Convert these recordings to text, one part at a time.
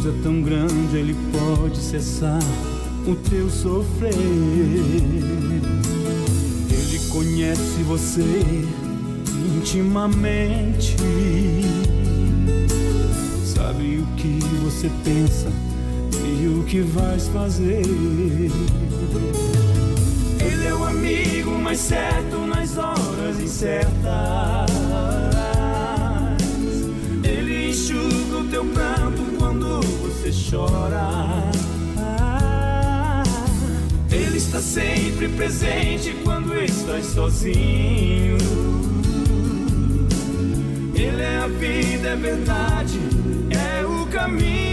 Jesus é tão grande, Ele pode cessar o teu sofrer. Ele conhece você intimamente, sabe o que você pensa e o que vais fazer. Ele é o amigo mais certo nas horas incertas. Ele enxuga o teu pranto quando você chora. Ele está sempre presente quando estás sozinho. Ele é a vida, é verdade, é o caminho.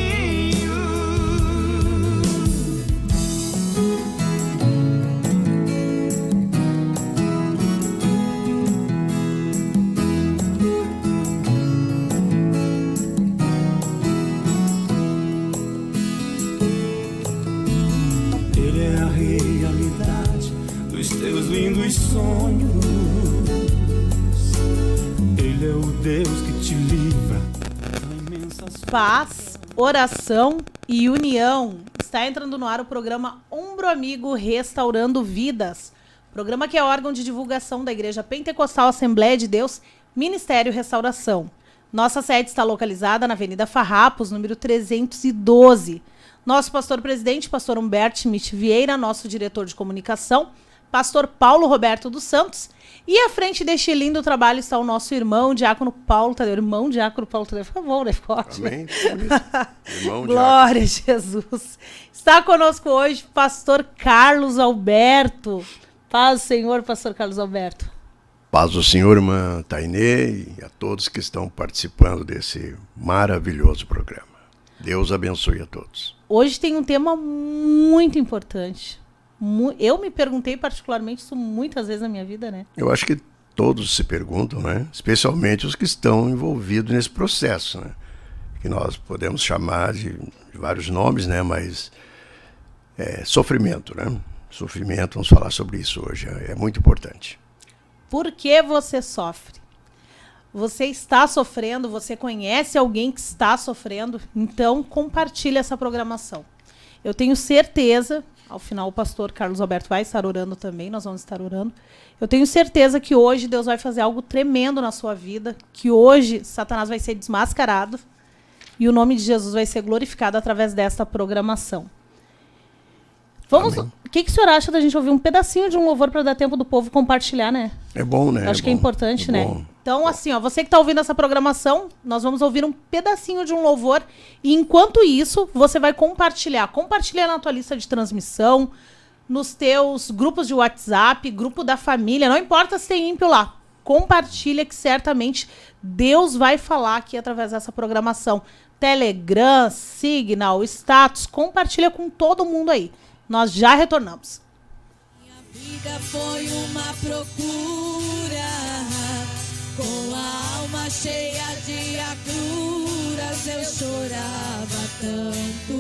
Ele é a realidade dos teus lindos sonhos. Ele é o Deus que te livra da imensa Paz, oração e união. Está entrando no ar o programa Ombro Amigo Restaurando Vidas. Programa que é órgão de divulgação da Igreja Pentecostal Assembleia de Deus, Ministério Restauração. Nossa sede está localizada na Avenida Farrapos, número 312. Nosso pastor-presidente, pastor Humberto Schmidt Vieira, nosso diretor de comunicação, pastor Paulo Roberto dos Santos. E à frente deste lindo trabalho está o nosso irmão, diácono Paulo Tadeu. Irmão, diácono Paulo Tadeu, por favor, né? Forte. Amém. Irmão, glória a Jesus. Está conosco hoje pastor Carlos Alberto. Paz do Senhor, pastor Carlos Alberto. Paz do Senhor, irmã Tainê, e a todos que estão participando desse maravilhoso programa. Deus abençoe a todos. Hoje tem um tema muito importante. Eu me perguntei particularmente isso muitas vezes na minha vida, né? Eu acho que todos se perguntam, né? Especialmente os que estão envolvidos nesse processo, né? Que nós podemos chamar de vários nomes, né? Mas sofrimento, né? Sofrimento, vamos falar sobre isso hoje. É muito importante. Por que você sofre? Você está sofrendo, você conhece alguém que está sofrendo, então compartilhe essa programação. Eu tenho certeza, ao final o pastor Carlos Alberto vai estar orando também, nós vamos estar orando. Eu tenho certeza que hoje Deus vai fazer algo tremendo na sua vida, que hoje Satanás vai ser desmascarado e o nome de Jesus vai ser glorificado através desta programação. Vamos. Amém. O que o senhor acha da gente ouvir um pedacinho de um louvor para dar tempo do povo compartilhar, né? É bom, né? Acho que é importante, né? Bom. Então, assim, ó, você que está ouvindo essa programação, nós vamos ouvir um pedacinho de um louvor e, enquanto isso, você vai compartilhar. Compartilha na tua lista de transmissão, nos teus grupos de WhatsApp, grupo da família, não importa se tem ímpio lá. Compartilha que certamente Deus vai falar aqui através dessa programação. Telegram, Signal, Status, compartilha com todo mundo aí. Nós já retornamos. Minha vida foi uma procura, com a alma cheia de agruras, eu chorava tanto.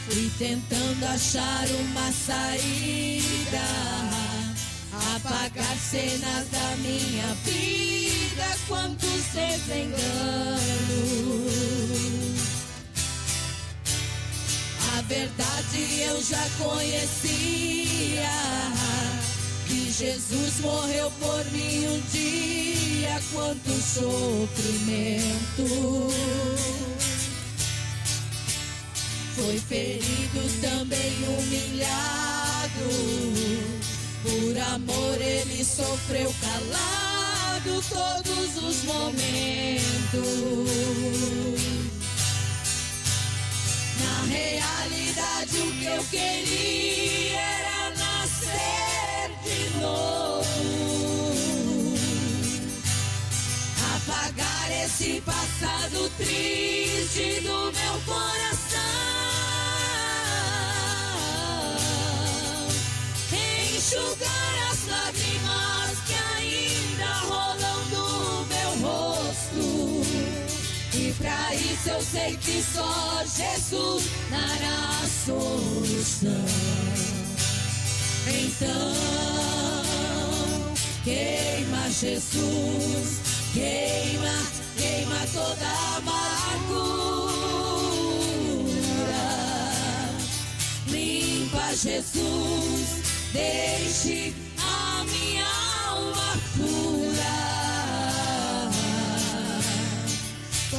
Fui tentando achar uma saída, apagar cenas da minha vida, quantos desenganos. A verdade eu já conhecia, que Jesus morreu por mim um dia, quanto sofrimento. Foi ferido, também humilhado, por amor ele sofreu calado todos os momentos. Na realidade o que eu queria era nascer de novo, apagar esse passado triste do meu coração, enxugar as lágrimas que ainda rolam do meu rosto. E pra isso eu sei que só Jesus dará a solução. Então, queima Jesus, queima, queima toda a amargura. Limpa, Jesus, deixe a minha alma pura.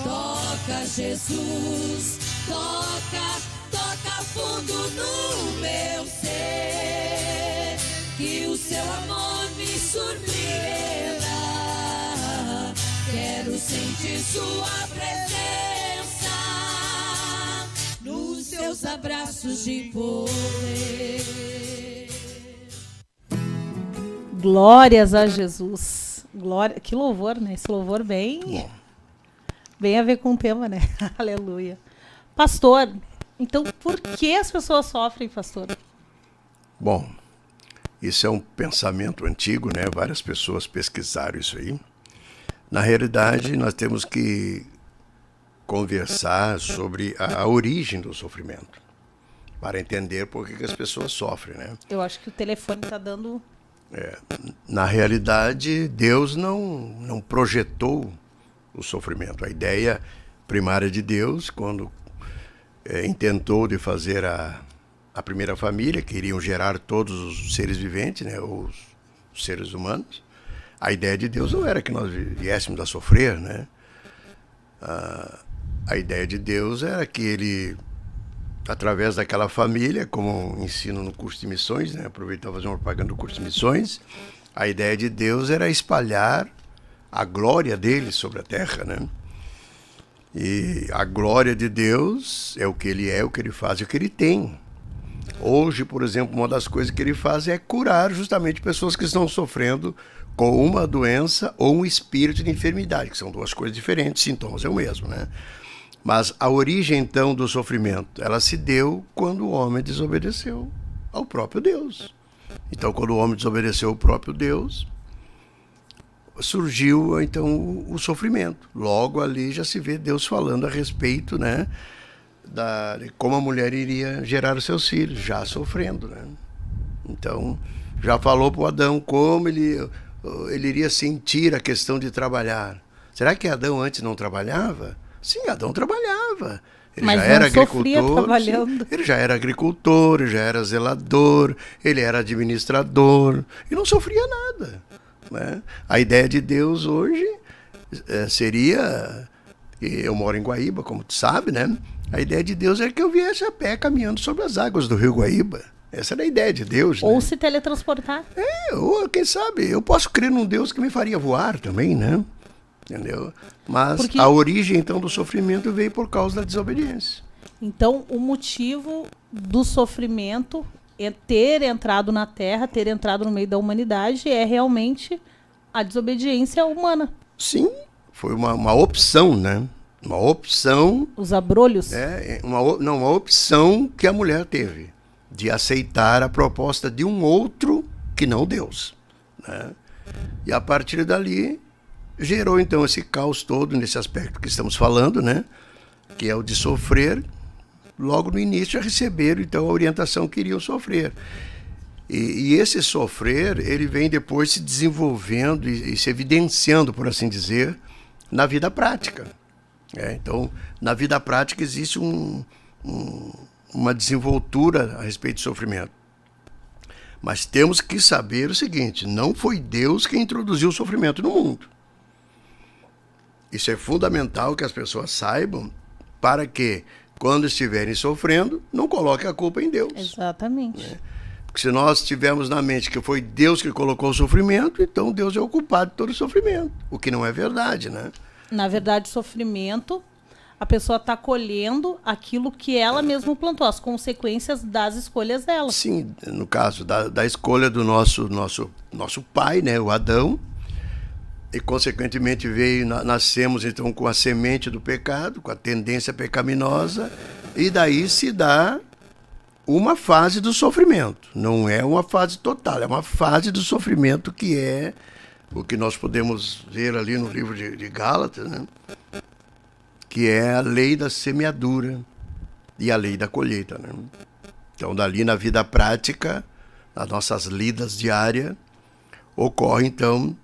Toca, Jesus, toca, toca fundo no meu ser, que o seu amor me surpreenda. Quero sentir sua presença nos seus abraços de poder. Glórias a Jesus. Glória, que louvor, né? Esse louvor bem a ver com o tema, né? Aleluia. Pastor, então por que as pessoas sofrem, pastor? Bom, isso é um pensamento antigo, né? Várias pessoas pesquisaram isso aí. Na realidade, nós temos que conversar sobre a origem do sofrimento, para entender por que as pessoas sofrem, né? Eu acho que o telefone está dando... Na realidade, Deus não projetou o sofrimento. A ideia primária de Deus, quando intentou de fazer a primeira família, que iriam gerar todos os seres viventes, né, os seres humanos, a ideia de Deus não era que nós viéssemos a sofrer, né? A ideia de Deus era que ele, através daquela família, como ensino no curso de missões, né, aproveitar para fazer uma propaganda do curso de missões, a ideia de Deus era espalhar a glória dele sobre a terra, né? E a glória de Deus é, o que ele faz e o que ele tem. Hoje, por exemplo, uma das coisas que ele faz é curar justamente pessoas que estão sofrendo com uma doença ou um espírito de enfermidade, que são duas coisas diferentes, sintomas é o mesmo, né? Mas a origem, então, do sofrimento, ela se deu quando o homem desobedeceu ao próprio Deus. Então, quando o homem desobedeceu ao próprio Deus, surgiu, então, o sofrimento. Logo ali já se vê Deus falando a respeito, né, de como a mulher iria gerar os seus filhos, já sofrendo, né? Então, já falou para o Adão como ele iria sentir a questão de trabalhar. Será que Adão antes não trabalhava? Sim, Adão trabalhava. Ele Mas já era não sofria agricultor. trabalhando. Sim, ele já era agricultor, ele já era zelador, ele era administrador e não sofria nada, né? A ideia de Deus hoje seria, eu moro em Guaíba, como tu sabe, né? A ideia de Deus é que eu viesse a pé caminhando sobre as águas do rio Guaíba. Essa era a ideia de Deus, Ou né? se teletransportar. Ou quem sabe, eu posso crer num Deus que me faria voar também, né? Entendeu? Mas Porque... a origem, então, do sofrimento veio por causa da desobediência. Então, o motivo do sofrimento é ter entrado na Terra, ter entrado no meio da humanidade, é realmente a desobediência humana. Sim, foi uma opção, né? Uma opção... Os abrolhos. Uma opção que a mulher teve, de aceitar a proposta de um outro que não Deus, né? E a partir dali gerou então esse caos todo nesse aspecto que estamos falando, né? Que é o de sofrer. Logo no início já receberam então a orientação que iriam sofrer. E esse sofrer, ele vem depois se desenvolvendo e se evidenciando, por assim dizer, na vida prática. Então, na vida prática existe uma desenvoltura a respeito do sofrimento. Mas temos que saber o seguinte, não foi Deus quem introduziu o sofrimento no mundo. Isso é fundamental que as pessoas saibam, para que, quando estiverem sofrendo, não coloquem a culpa em Deus. Exatamente. Né? Porque se nós tivermos na mente que foi Deus que colocou o sofrimento, então Deus é o culpado de todo o sofrimento, o que não é verdade, né? Na verdade, sofrimento, a pessoa está colhendo aquilo que ela mesma plantou, as consequências das escolhas dela. Sim, no caso da escolha do nosso pai, né, o Adão, e consequentemente nascemos então com a semente do pecado, com a tendência pecaminosa, e daí se dá uma fase do sofrimento. Não é uma fase total, é uma fase do sofrimento, que é o que nós podemos ver ali no livro de Gálatas, né? Que é a lei da semeadura e a lei da colheita, né? Então, dali na vida prática, nas nossas lidas diárias, ocorre então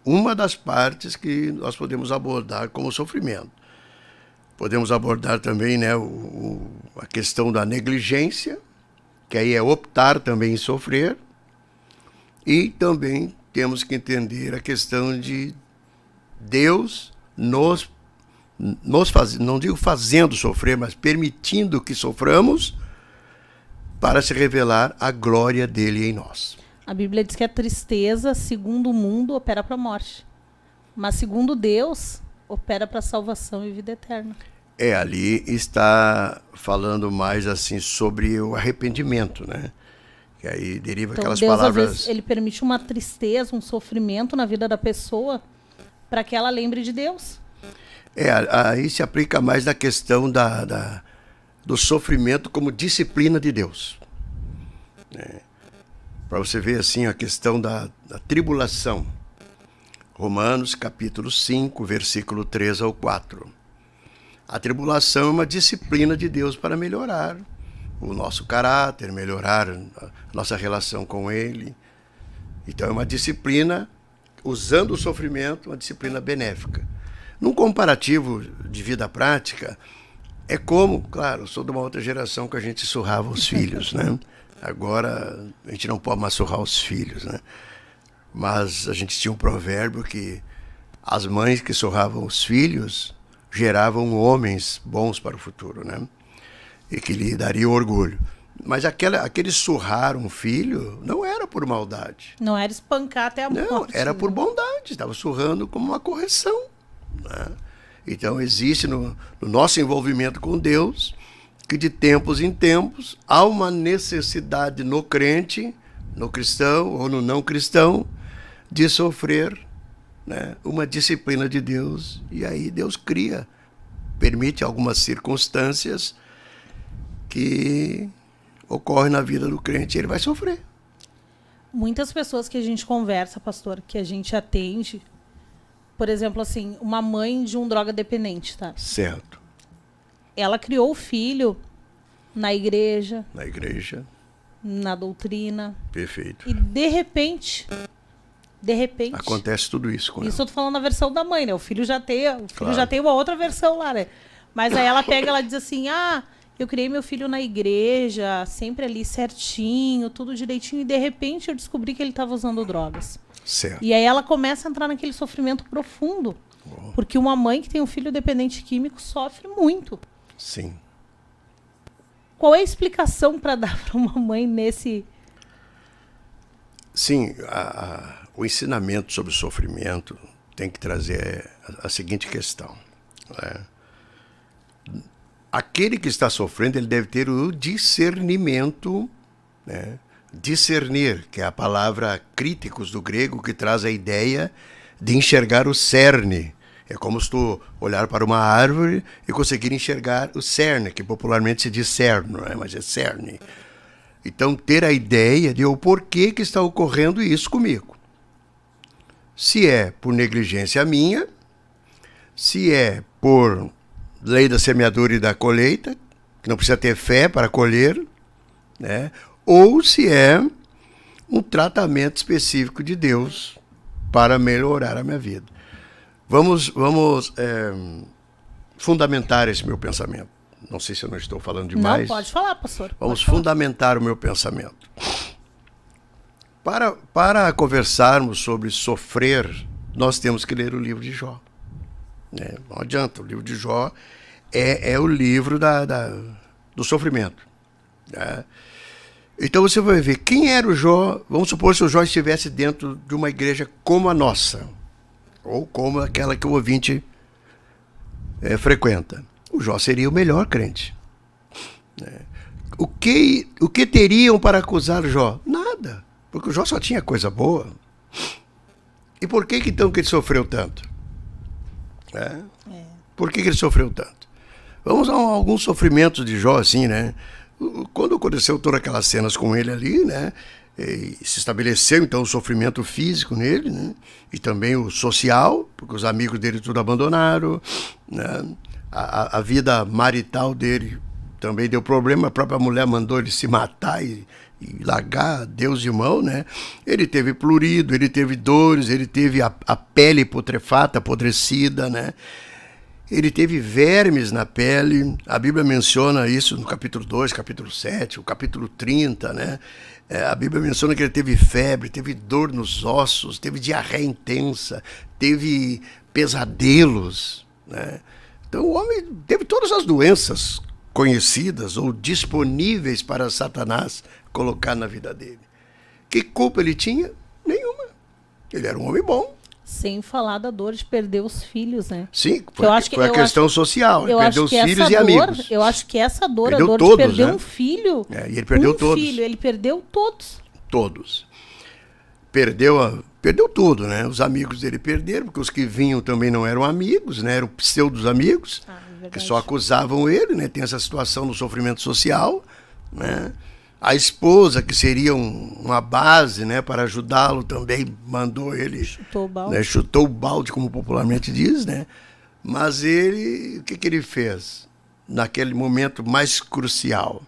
uma das partes que nós podemos abordar como sofrimento. Podemos abordar também, né, a questão da negligência, que aí é optar também em sofrer, e também temos que entender a questão de Deus nos não digo fazendo sofrer, mas permitindo que soframos para se revelar a glória dele em nós. A Bíblia diz que a tristeza, segundo o mundo, opera para a morte. Mas segundo Deus, opera para a salvação e vida eterna. Ali está falando mais assim sobre o arrependimento, né? Que aí deriva Então, aquelas Deus, palavras... às vezes, ele permite uma tristeza, um sofrimento na vida da pessoa para que ela lembre de Deus. Aí se aplica mais na questão do sofrimento como disciplina de Deus. Para você ver assim a questão da tribulação. Romanos capítulo 5, versículo 3 ao 4. A tribulação é uma disciplina de Deus para melhorar o nosso caráter, melhorar a nossa relação com Ele. Então é uma disciplina, usando o sofrimento, uma disciplina benéfica. Num comparativo de vida prática, é como, claro, eu sou de uma outra geração que a gente surrava os filhos, né? Agora a gente não pode mais surrar os filhos, né? Mas a gente tinha um provérbio que as mães que surravam os filhos geravam homens bons para o futuro, né? E que lhe daria orgulho. Mas aquele surrar um filho não era por maldade. Não era espancar até a morte. Não, era por bondade. Estava surrando como uma correção, né? Então existe no nosso envolvimento com Deus que de tempos em tempos há uma necessidade no crente, no cristão ou no não cristão, de sofrer, né, uma disciplina de Deus. E aí Deus permite algumas circunstâncias que ocorrem na vida do crente e ele vai sofrer. Muitas pessoas que a gente conversa, pastor, que a gente atende, por exemplo, assim, uma mãe de um drogadependente, tá? Certo. Ela criou o filho na igreja, na doutrina. Perfeito. E de repente, acontece tudo isso com ela. isso eu tô falando na versão da mãe, né? O filho já tem uma outra versão lá, né? Mas aí ela pega, ela diz assim: eu criei meu filho na igreja, sempre ali certinho, tudo direitinho, e de repente eu descobri que ele estava usando drogas. Certo. E aí ela começa a entrar naquele sofrimento profundo. Porque uma mãe que tem um filho dependente químico sofre muito. Sim. Qual é a explicação para dar para uma mãe nesse... Sim, o ensinamento sobre o sofrimento tem que trazer a seguinte questão, né? Aquele que está sofrendo, ele deve ter o discernimento, né? Discernir, que é a palavra críticos do grego, que traz a ideia de enxergar o cerne. É como se tu olhar para uma árvore e conseguir enxergar o cerne, que popularmente se diz cerno, né? Mas é cerne. Então, ter a ideia de o porquê que está ocorrendo isso comigo. Se é por negligência minha, se é por lei da semeadura e da colheita, que não precisa ter fé para colher, né? Ou se é um tratamento específico de Deus para melhorar a minha vida. Vamos fundamentar esse meu pensamento. Não sei se eu não estou falando demais. Não, pode falar, pastor. Vamos fundamentar o meu pensamento. Para conversarmos sobre sofrer, nós temos que ler o livro de Jó. Não adianta, o livro de Jó é o livro do sofrimento, né? Então você vai ver quem era o Jó. Vamos supor se o Jó estivesse dentro de uma igreja como a nossa, ou como aquela que o ouvinte frequenta. O Jó seria o melhor crente, né? O que teriam para acusar Jó? Nada, porque o Jó só tinha coisa boa. E por que então que ele sofreu tanto? Por que ele sofreu tanto? Vamos a alguns sofrimentos de Jó, assim, né? Quando aconteceu todas aquelas cenas com ele ali, né? E se estabeleceu então o sofrimento físico nele, né? E também o social, porque os amigos dele tudo abandonaram, né? A vida marital dele também deu problema, a própria mulher mandou ele se matar e largar Deus de mão, né? Ele teve prurido, ele teve dores, ele teve a pele putrefata, apodrecida, né? Ele teve vermes na pele, a Bíblia menciona isso no capítulo 2, capítulo 7, o capítulo 30, né? A Bíblia menciona que ele teve febre, teve dor nos ossos, teve diarreia intensa, teve pesadelos, né? Então o homem teve todas as doenças conhecidas ou disponíveis para Satanás colocar na vida dele. Que culpa ele tinha? Nenhuma. Ele era um homem bom. Sem falar da dor de perder os filhos, né? Sim, foi a questão social. Ele perdeu os filhos e amigos. Eu acho que essa dor, perdeu a dor todos, de perder né? um filho. E ele perdeu todos. Ele perdeu todos. Todos. Perdeu tudo, né? Os amigos dele perderam, porque os que vinham também não eram amigos, né? Eram pseudos amigos, que só acusavam ele, né? Tem essa situação no sofrimento social, né? A esposa, que seria uma base, né, para ajudá-lo, também mandou ele... Chutou o balde. Né, chutou o balde, como popularmente diz, né? Mas ele, o que ele fez? Naquele momento mais crucial,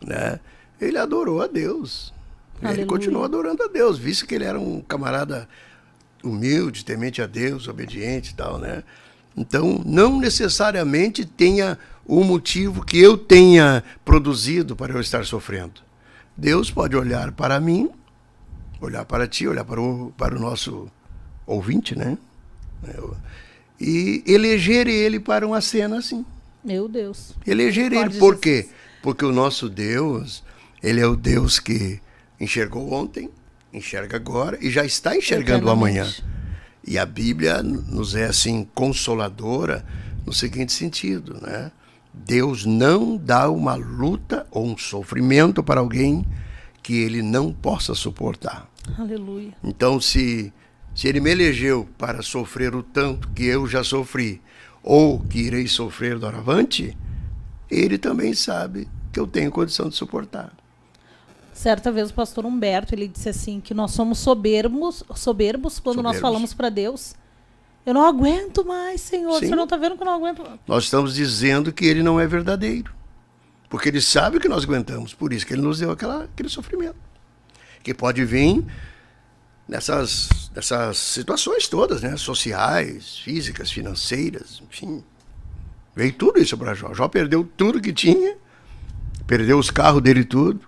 né? Ele adorou a Deus. Aleluia. Ele continuou adorando a Deus, visto que ele era um camarada humilde, temente a Deus, obediente e tal, né? Então, não necessariamente tenha o motivo que eu tenha produzido para eu estar sofrendo. Deus pode olhar para mim, olhar para ti, olhar para o nosso ouvinte, né? E eleger ele para uma cena assim. Meu Deus. Eleger ele. Por quê? Porque o nosso Deus, ele é o Deus que enxergou ontem, enxerga agora e já está enxergando o amanhã. E a Bíblia nos é assim consoladora no seguinte sentido, né? Deus não dá uma luta ou um sofrimento para alguém que ele não possa suportar. Aleluia. Então, se ele me elegeu para sofrer o tanto que eu já sofri, ou que irei sofrer doravante, ele também sabe que eu tenho condição de suportar. Certa vez o pastor Humberto, ele disse assim, que nós somos soberbos quando nós falamos para Deus: eu não aguento mais, Senhor. Sim. O Senhor não está vendo que eu não aguento mais. Nós estamos dizendo que ele não é verdadeiro. Porque ele sabe que nós aguentamos. Por isso que ele nos deu aquele sofrimento. Que pode vir nessas situações todas, né? Sociais, físicas, financeiras, enfim. Veio tudo isso para Jó. Jó perdeu tudo que tinha. Perdeu os carros dele tudo.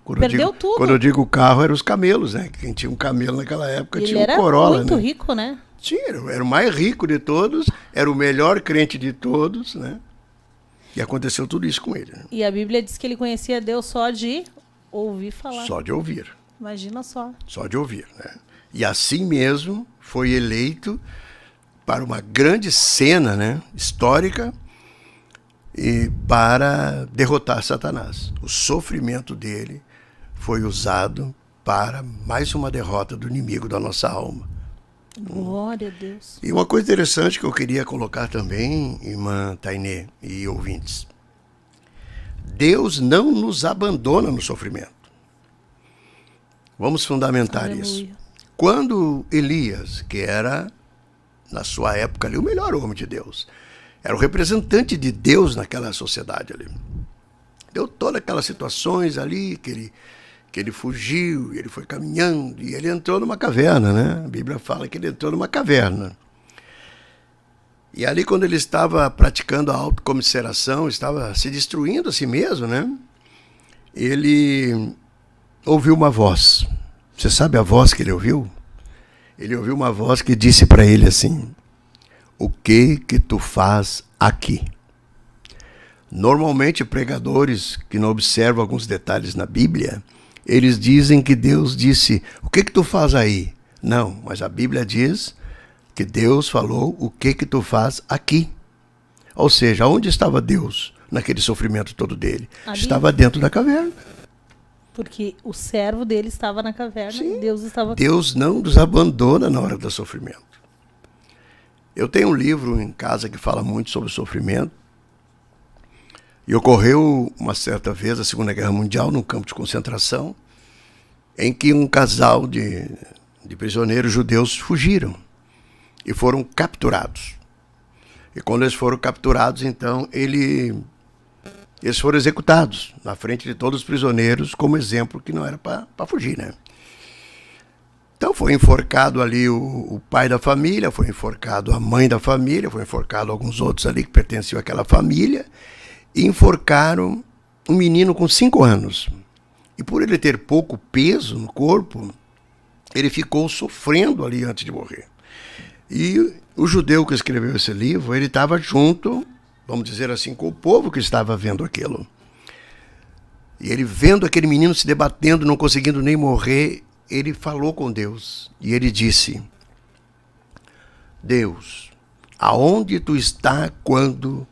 Tudo. Quando eu digo carro, eram os camelos, né? Quem tinha um camelo naquela época ele tinha um era Corolla, muito né? rico, né? Sim, era o mais rico de todos, era o melhor crente de todos, né? E aconteceu tudo isso com ele. Né? E a Bíblia diz que ele conhecia Deus só de ouvir falar. Só de ouvir. Imagina só. Só de ouvir, né? E assim mesmo foi eleito para uma grande cena, né, histórica, e para derrotar Satanás. O sofrimento dele foi usado para mais uma derrota do inimigo da nossa alma. Glória a Deus. E uma coisa interessante que eu queria colocar também, irmã Tainê e ouvintes. Deus não nos abandona no sofrimento. Vamos fundamentar isso. Quando Elias, que era, na sua época ali, o melhor homem de Deus, era o representante de Deus naquela sociedade ali. Deu todas aquelas situações ali que ele fugiu, ele foi caminhando e ele entrou numa caverna, né? A Bíblia fala que ele entrou numa caverna. E ali, quando ele estava praticando a autocomiseração, estava se destruindo a si mesmo, né? Ele ouviu uma voz. Você sabe a voz que ele ouviu? Ele ouviu uma voz que disse para ele assim: o que tu faz aqui? Normalmente, pregadores que não observam alguns detalhes na Bíblia, eles dizem que Deus disse: o que tu faz aí? Não, mas a Bíblia diz que Deus falou: o que tu faz aqui? Ou seja, onde estava Deus naquele sofrimento todo dele? Estava dentro da caverna. Porque o servo dele estava na caverna. Sim. E Deus estava... Deus não nos abandona na hora do sofrimento. Eu tenho um livro em casa que fala muito sobre o sofrimento. E ocorreu uma certa vez, a Segunda Guerra Mundial, num campo de concentração, em que um casal de prisioneiros judeus fugiram e foram capturados. E quando eles foram capturados, então, eles eles foram executados na frente de todos os prisioneiros, como exemplo que não era para fugir, né? Então foi enforcado ali o pai da família, foi enforcado a mãe da família, foi enforcado alguns outros ali que pertenciam àquela família, e enforcaram um menino com 5 anos. E por ele ter pouco peso no corpo, ele ficou sofrendo ali antes de morrer. E o judeu que escreveu esse livro, ele estava junto, vamos dizer assim, com o povo que estava vendo aquilo. E ele vendo aquele menino se debatendo, não conseguindo nem morrer, ele falou com Deus. E ele disse: Deus, aonde tu está quando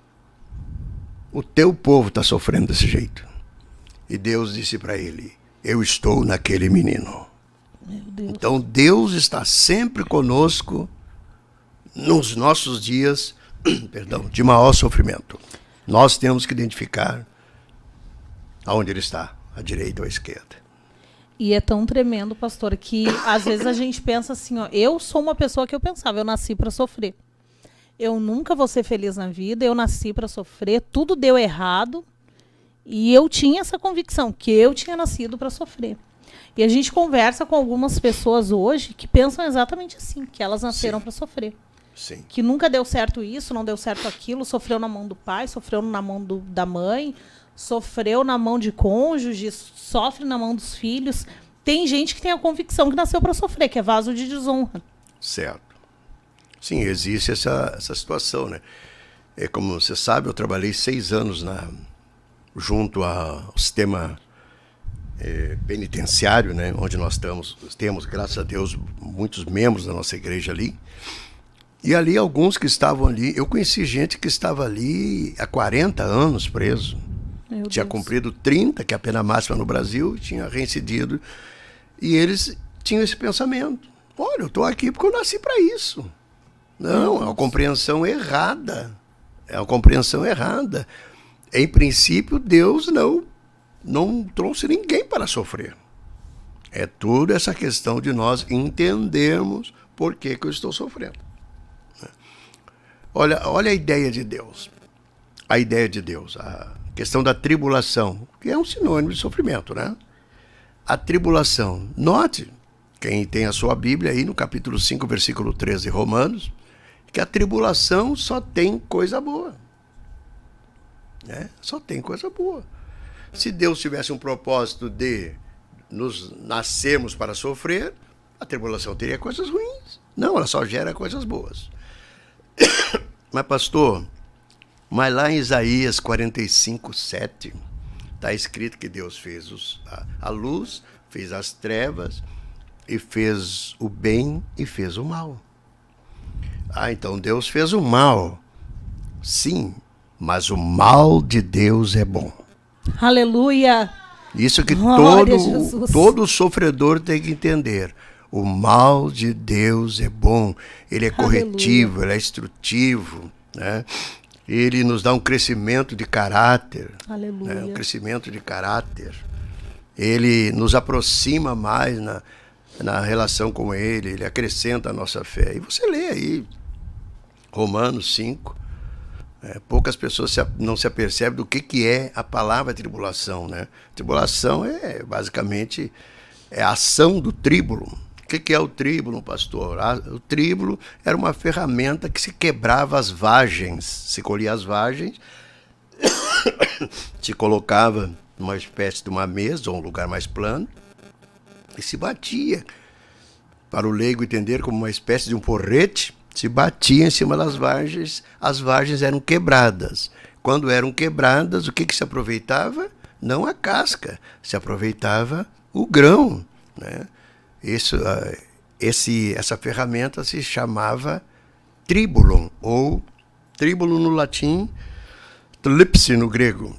o teu povo está sofrendo desse jeito? E Deus disse para ele: eu estou naquele menino. Meu Deus. Então Deus está sempre conosco nos nossos dias, perdão, de maior sofrimento. Nós temos que identificar aonde ele está, à direita ou à esquerda. E é tão tremendo, pastor, que às vezes a gente pensa assim, ó, eu sou uma pessoa que eu pensava, eu nasci para sofrer. Eu nunca vou ser feliz na vida, eu nasci para sofrer, tudo deu errado. E eu tinha essa convicção, que eu tinha nascido para sofrer. E a gente conversa com algumas pessoas hoje que pensam exatamente assim, que elas nasceram para sofrer. Sim. Que nunca deu certo isso, não deu certo aquilo, sofreu na mão do pai, sofreu na mão da mãe, sofreu na mão de cônjuge, sofre na mão dos filhos. Tem gente que tem a convicção que nasceu para sofrer, que é vaso de desonra. Certo. Sim, existe essa situação, né? É, como você sabe, eu trabalhei 6 anos junto ao sistema penitenciário, né? Onde nós temos, graças a Deus, muitos membros da nossa igreja ali. E ali, alguns que estavam ali, eu conheci gente que estava ali há 40 anos preso. Meu Tinha Deus. cumprido 30, que é a pena máxima no Brasil, tinha reincidido. E eles tinham esse pensamento. Olha, eu estou aqui porque eu nasci para isso. Não, é uma compreensão errada. É uma compreensão errada. Em princípio, Deus não trouxe ninguém para sofrer. É tudo essa questão de nós entendermos por que eu estou sofrendo. Olha a ideia de Deus. A ideia de Deus, a questão da tribulação, que é um sinônimo de sofrimento, né? A tribulação. Note, quem tem a sua Bíblia aí no capítulo 5, versículo 13 de Romanos, que a tribulação só tem coisa boa. Só tem coisa boa. Se Deus tivesse um propósito de nos nascermos para sofrer, a tribulação teria coisas ruins. Não, ela só gera coisas boas. Mas, pastor, lá em Isaías 45, 7, está escrito que Deus fez a luz, fez as trevas, e fez o bem e fez o mal. Então Deus fez o mal, sim, mas o mal de Deus é bom. Aleluia! Isso que Glória a Jesus. todo sofredor tem que entender. O mal de Deus é bom, ele é corretivo, Aleluia. ele é instrutivo, né? Ele nos dá um crescimento de caráter, Aleluia. né? Um crescimento de caráter. Ele nos aproxima mais na relação com ele acrescenta a nossa fé. E você lê aí, Romanos 5, poucas pessoas não se apercebem do que é a palavra tribulação, né? Tribulação basicamente a ação do tríbulo. O que é o tríbulo, pastor? O tríbulo era uma ferramenta que se quebrava as vagens, se colhia as vagens, se colocava numa espécie de uma mesa ou um lugar mais plano e se batia. Para o leigo entender como uma espécie de um porrete, se batia em cima das vargens, as vargens eram quebradas. Quando eram quebradas, o que se aproveitava? Não a casca, se aproveitava o grão, né? Essa ferramenta se chamava tribulum, ou tribulum no latim, tlipse no grego.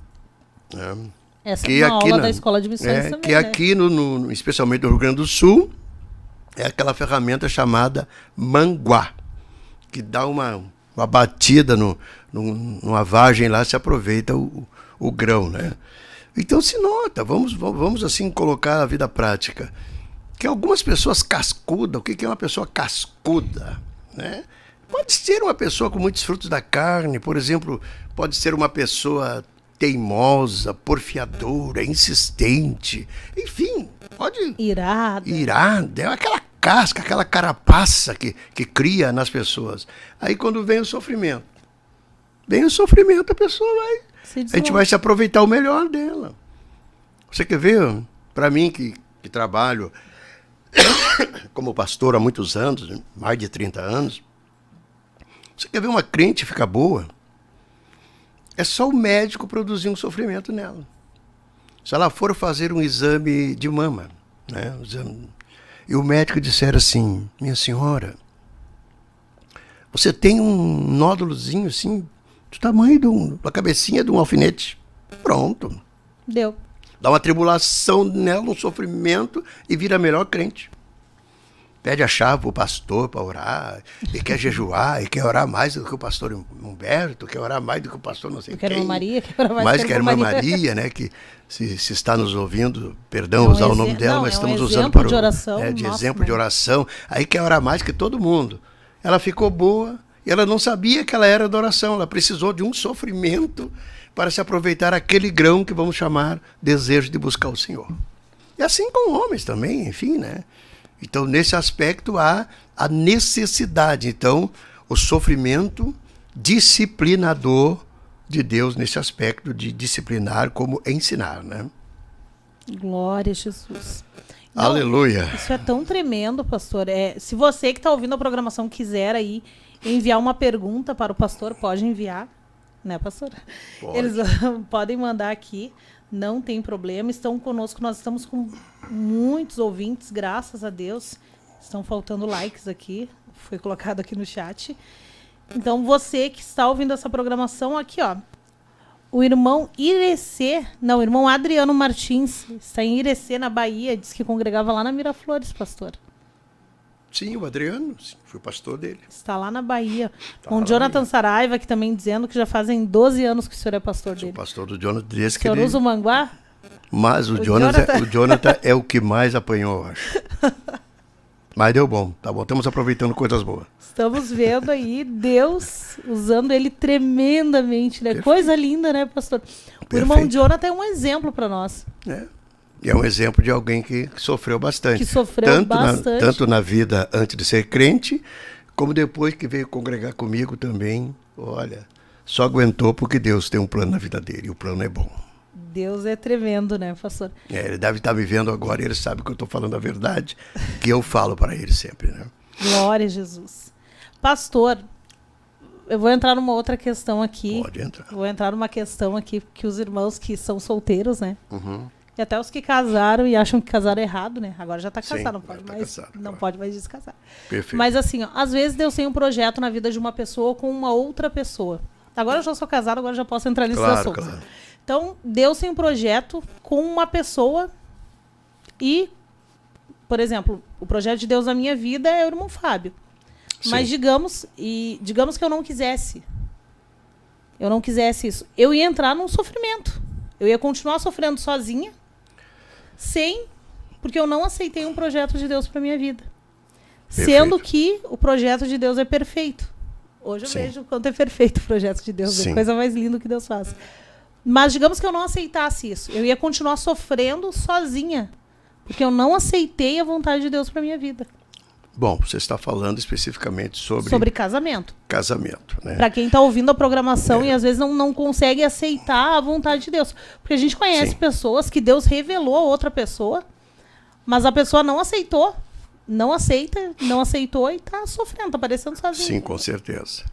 Né? Essa é uma aula da Escola de Missões também, que aqui, especialmente no Rio Grande do Sul, é aquela ferramenta chamada manguá, que dá uma batida numa vagem lá, se aproveita o grão, né? Então se nota, vamos assim colocar a vida prática, que algumas pessoas cascudas, o que é uma pessoa cascuda, né? Pode ser uma pessoa com muitos frutos da carne, por exemplo, pode ser uma pessoa teimosa, porfiadora, insistente, enfim, pode... Irada. Irada, é aquela casca, aquela carapaça que cria nas pessoas. Aí quando vem o sofrimento, a pessoa a gente vai se aproveitar o melhor dela. Você quer ver, para mim que trabalho como pastor há muitos anos, mais de 30 anos, você quer ver uma crente ficar boa? É só o médico produzir um sofrimento nela. Se ela for fazer um exame de mama, né, e o médico disser assim, minha senhora, você tem um nódulozinho assim, do tamanho da cabecinha de um alfinete. Pronto. Deu. Dá uma tribulação nela, um sofrimento, e vira a melhor crente. Pede a chave pro pastor para orar, e quer jejuar, e quer orar mais do que o pastor Humberto, quer orar mais do que o pastor não sei quem. Quero uma Maria, quer orar mais que que a irmã Maria, né, que se está nos ouvindo, perdão usar o nome dela, mas estamos usando para de oração, de exemplo de oração, aí quer orar mais que todo mundo. Ela ficou boa, e ela não sabia que ela era da oração, ela precisou de um sofrimento para se aproveitar aquele grão que vamos chamar desejo de buscar o Senhor. E assim com homens também, enfim, né? Então, nesse aspecto, há a necessidade. Então, o sofrimento disciplinador de Deus nesse aspecto de disciplinar como ensinar, né? Glória a Jesus. Não, aleluia. Isso é tão tremendo, pastor. Se você que está ouvindo a programação quiser aí enviar uma pergunta para o pastor, pode enviar, né, pastor? Pode. Eles podem mandar aqui, não tem problema. Estão conosco, nós estamos com muitos ouvintes, graças a Deus. Estão faltando likes aqui, foi colocado aqui no chat. Então, você que está ouvindo essa programação, aqui, ó. O irmão o irmão Adriano Martins, está em Irecê, na Bahia, diz que congregava lá na Miraflores, pastor. Sim, o Adriano, sim, fui pastor dele. Está lá na Bahia. Tá Com o Jonathan Saraiva, que também dizendo que já fazem 12 anos que o senhor é pastor Sou dele. pastor do Jonathan desde O que senhor ele... usa o manguá? Mas o Jonathan é o que mais apanhou, eu acho. Mas deu bom, tá bom. Estamos aproveitando coisas boas. Estamos vendo aí Deus usando ele tremendamente, né? Coisa linda, né, pastor? O irmão Jonathan é um exemplo para nós. É. E é um exemplo de alguém que sofreu bastante. Que sofreu bastante. Tanto na vida antes de ser crente, como depois que veio congregar comigo também. Olha, só aguentou porque Deus tem um plano na vida dele. E o plano é bom. Deus é tremendo, né, pastor? Ele deve estar me vendo agora e ele sabe que eu estou falando a verdade, que eu falo para ele sempre, né? Glória a Jesus. Pastor, eu vou entrar numa outra questão aqui. Pode entrar. Vou entrar numa questão aqui que os irmãos que são solteiros, né? Uhum. E até os que casaram e acham que casaram errado, né? Agora já está Sim, casado, não pode tá mais, casado, não claro. pode mais descasar. Perfeito. Mas assim, ó, às vezes Deus tem um projeto na vida de uma pessoa com uma outra pessoa. Agora eu já sou casado, agora já posso entrar nesses assuntos. Claro. Então, Deus tem um projeto com uma pessoa e, por exemplo, o projeto de Deus na minha vida é o irmão Fábio. Sim. Mas digamos que eu não quisesse isso, eu ia entrar num sofrimento. Eu ia continuar sofrendo sozinha, porque eu não aceitei um projeto de Deus para minha vida. Perfeito. Sendo que o projeto de Deus é perfeito. Hoje eu Sim. vejo o quanto é perfeito o projeto de Deus, é Sim. a coisa mais linda que Deus faz. Mas digamos que eu não aceitasse isso, eu ia continuar sofrendo sozinha, porque eu não aceitei a vontade de Deus para minha vida. Bom, você está falando especificamente sobre Casamento. casamento, né? Para quem está ouvindo a programação e às vezes não consegue aceitar a vontade de Deus. Porque a gente conhece Sim. pessoas que Deus revelou a outra pessoa, mas a pessoa não aceitou. Não aceitou e está sofrendo, está parecendo sozinha. Sim, com certeza.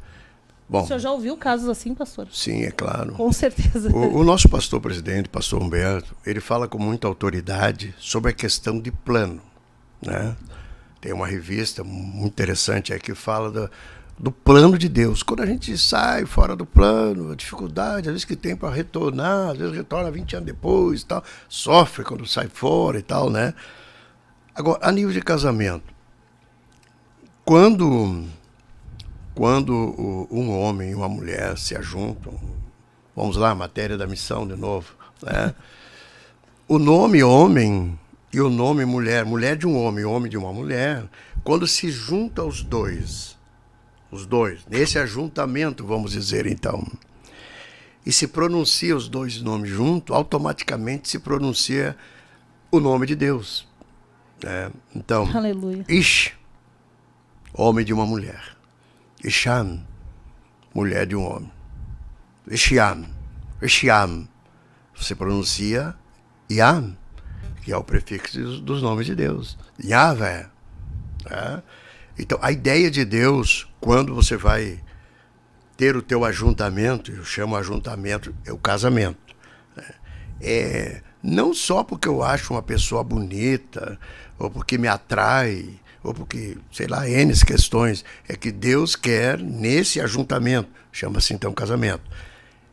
Bom, O senhor já ouviu casos assim, pastor? sim, é claro. Com certeza. O nosso pastor presidente, pastor Humberto, ele fala com muita autoridade sobre a questão de plano, né? Tem uma revista muito interessante aí que fala do plano de Deus. Quando a gente sai fora do plano, a dificuldade, às vezes que tem para retornar, às vezes retorna 20 anos depois e tal, sofre quando sai fora e tal, né? Agora, a nível de casamento, quando um homem e uma mulher se ajuntam, vamos lá, matéria da missão de novo, né? O nome homem e o nome mulher, mulher de um homem de uma mulher, quando se junta os dois, nesse ajuntamento, vamos dizer então, e se pronuncia os dois nomes juntos, automaticamente se pronuncia o nome de Deus. Então, Aleluia. Ish, homem de uma mulher. Ishan, mulher de um homem. Ishiam, Ishiam, você pronuncia Yam, que é o prefixo dos nomes de Deus. Yahvé. Então, a ideia de Deus, quando você vai ter o teu ajuntamento, eu chamo ajuntamento, é o casamento. Não só porque eu acho uma pessoa bonita, ou porque me atrai, ou porque, sei lá, N questões, é que Deus quer, nesse ajuntamento, chama-se então casamento,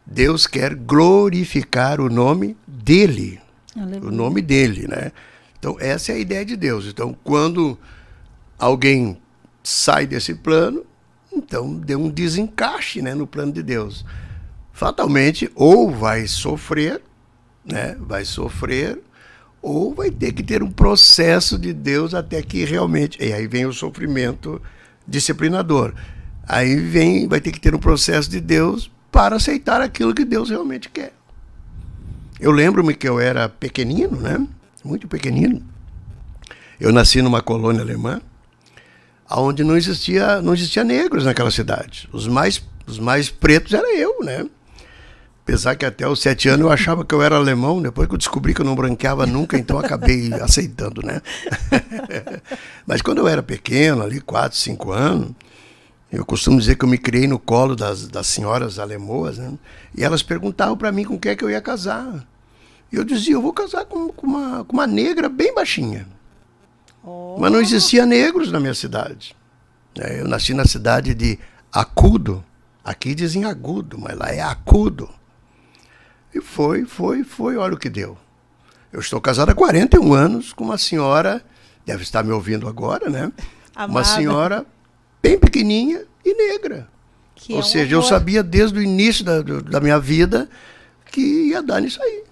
Deus quer glorificar o nome dele. Aleluia. O nome dele, né? Então, essa é a ideia de Deus. Então, quando alguém sai desse plano, então deu um desencaixe, né, no plano de Deus. Fatalmente, ou vai sofrer, né? Vai sofrer, ou vai ter que ter um processo de Deus até que realmente... E aí vem o sofrimento disciplinador. Aí vai ter que ter um processo de Deus para aceitar aquilo que Deus realmente quer. Eu lembro-me que eu era pequenino, né? Muito pequenino. Eu nasci numa colônia alemã, onde não existia negros naquela cidade. Os mais pretos era eu, né? Apesar que até os 7 anos eu achava que eu era alemão, depois que eu descobri que eu não branqueava nunca, então acabei aceitando, né? Mas quando eu era pequeno, ali 4, 5 anos, eu costumo dizer que eu me criei no colo das senhoras alemoas, né? E elas perguntavam para mim com quem é que eu ia casar. E eu dizia, eu vou casar com uma negra bem baixinha. Oh. Mas não existia negros na minha cidade. Eu nasci na cidade de Acudo. Aqui dizem Agudo, mas lá é Acudo. E foi, olha o que deu. Eu estou casado há 41 anos com uma senhora, deve estar me ouvindo agora, né? Amada. Uma senhora bem pequenininha e negra. Ou seja, eu sabia desde o início da minha vida que ia dar nisso aí.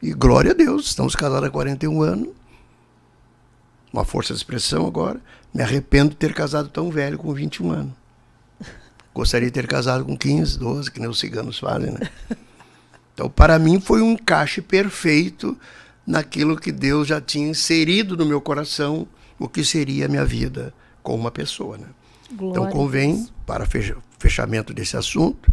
E glória a Deus, estamos casados há 41 anos. Uma força de expressão agora. Me arrependo de ter casado tão velho, com 21 anos. Gostaria de ter casado com 15, 12, que nem os ciganos fazem, né? Então, para mim, foi um encaixe perfeito naquilo que Deus já tinha inserido no meu coração, o que seria a minha vida com uma pessoa, né? Glória. Então, convém, para fechamento desse assunto,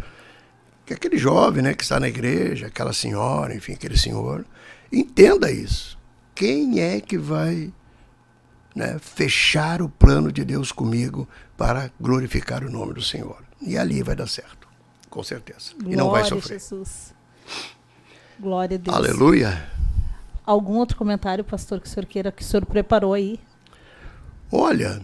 que aquele jovem, né, que está na igreja, aquela senhora, enfim, aquele senhor, entenda isso. Quem é que vai, né, fechar o plano de Deus comigo para glorificar o nome do Senhor? E ali vai dar certo, com certeza. Glória, e não vai sofrer. Jesus. Glória a Deus. Aleluia. Algum outro comentário, pastor, que o senhor queira, que o senhor preparou aí? Olha,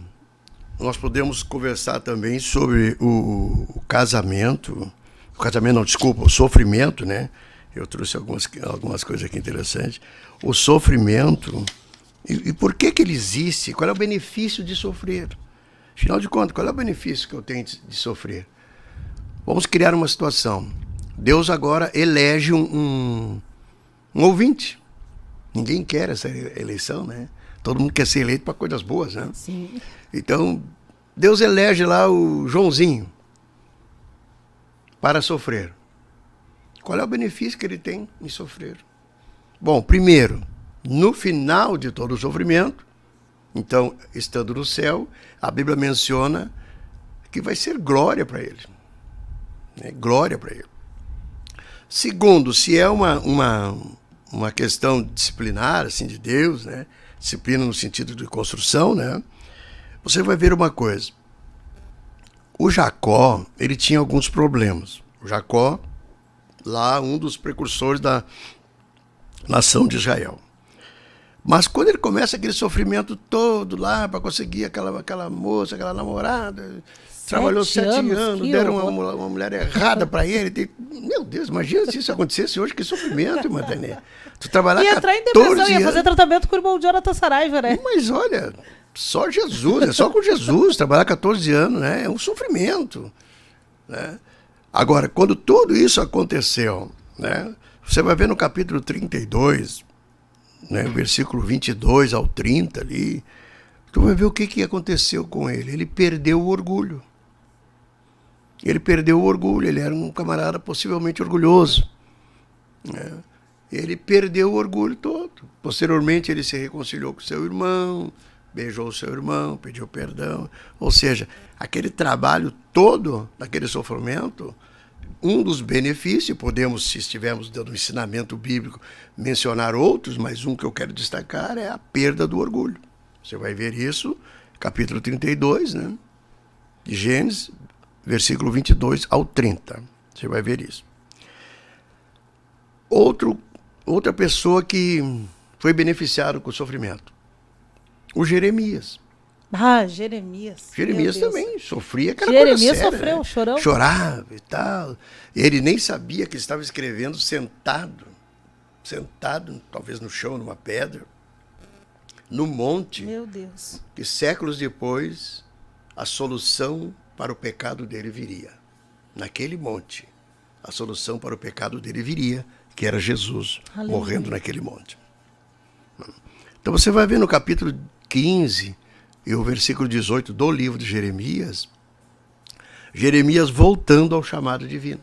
nós podemos conversar também sobre o casamento. O casamento, não, desculpa, o sofrimento, né? Eu trouxe algumas coisas aqui interessantes. O sofrimento, e por que ele existe? Qual é o benefício de sofrer? Afinal de contas, qual é o benefício que eu tenho de sofrer? Vamos criar uma situação. Deus agora elege um ouvinte. Ninguém quer essa eleição, né? Todo mundo quer ser eleito para coisas boas, né? Sim. Então, Deus elege lá o Joãozinho para sofrer. Qual é o benefício que ele tem em sofrer? Bom, primeiro, no final de todo o sofrimento, então, estando no céu, a Bíblia menciona que vai ser glória para ele. Né? Glória para ele. Segundo, se é uma questão disciplinar, assim, de Deus, né? Disciplina no sentido de construção, né? Você vai ver uma coisa. O Jacó, ele tinha alguns problemas. O Jacó, lá, um dos precursores da nação de Israel. Mas quando ele começa aquele sofrimento todo lá para conseguir aquela moça, aquela namorada, trabalhou 7 anos, deram uma mulher errada para ele. Meu Deus, imagina se isso acontecesse hoje, que sofrimento, irmã Tenê. Tu trabalhar 14 anos. Ia entrar em depressão, ia fazer tratamento com o irmão Jonathan Saraiva, né? Mas olha, só Jesus, é só com Jesus, trabalhar 14 anos, né? É um sofrimento, né? Agora, quando tudo isso aconteceu, né? Você vai ver no capítulo 32, né, versículo 22 ao 30 ali, tu vai ver o que aconteceu com ele. Ele perdeu o orgulho. Ele perdeu o orgulho, ele era um camarada possivelmente orgulhoso. né? Ele perdeu o orgulho todo. Posteriormente, ele se reconciliou com seu irmão, beijou seu irmão, pediu perdão. Ou seja, aquele trabalho todo, daquele sofrimento, um dos benefícios, podemos, se estivermos dando um ensinamento bíblico, mencionar outros, mas um que eu quero destacar é a perda do orgulho. Você vai ver isso, capítulo 32, né? De Gênesis, versículo 22 ao 30. Você vai ver isso. Outra pessoa que foi beneficiada com o sofrimento. O Jeremias. Ah, Jeremias. Jeremias Meu Deus. também sofria aquela Jeremias coisa séria, sofreu, né? chorão. Chorava e tal. Ele nem sabia que estava escrevendo sentado, talvez no chão, numa pedra, no monte, Meu Deus. que séculos depois a solução para o pecado dele viria. Naquele monte, a solução para o pecado dele viria, que era Jesus, Aleluia. morrendo naquele monte. Então você vai ver no capítulo 15 e o versículo 18 do livro de Jeremias, Jeremias voltando ao chamado divino.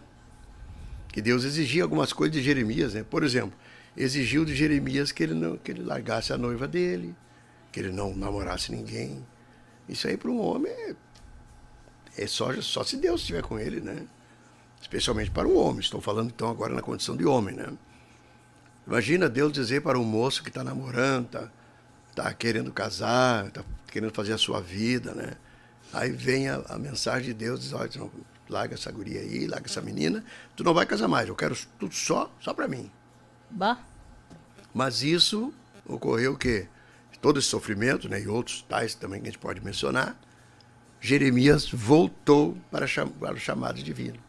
Que Deus exigia algumas coisas de Jeremias, né? Por exemplo, exigiu de Jeremias que ele largasse a noiva dele, que ele não namorasse ninguém. Isso aí para um homem é só se Deus estiver com ele, né? Especialmente para um homem. Estou falando então agora na condição de homem, né? Imagina Deus dizer para um moço que está namorando, tá querendo casar, está querendo fazer a sua vida, né? Aí vem a mensagem de Deus, diz, olha, tu não, larga essa guria aí, larga essa menina, tu não vai casar mais, eu quero tudo só para mim. Bah. Mas isso ocorreu que todo esse sofrimento, né, e outros tais também que a gente pode mencionar, Jeremias voltou para o chamado divino.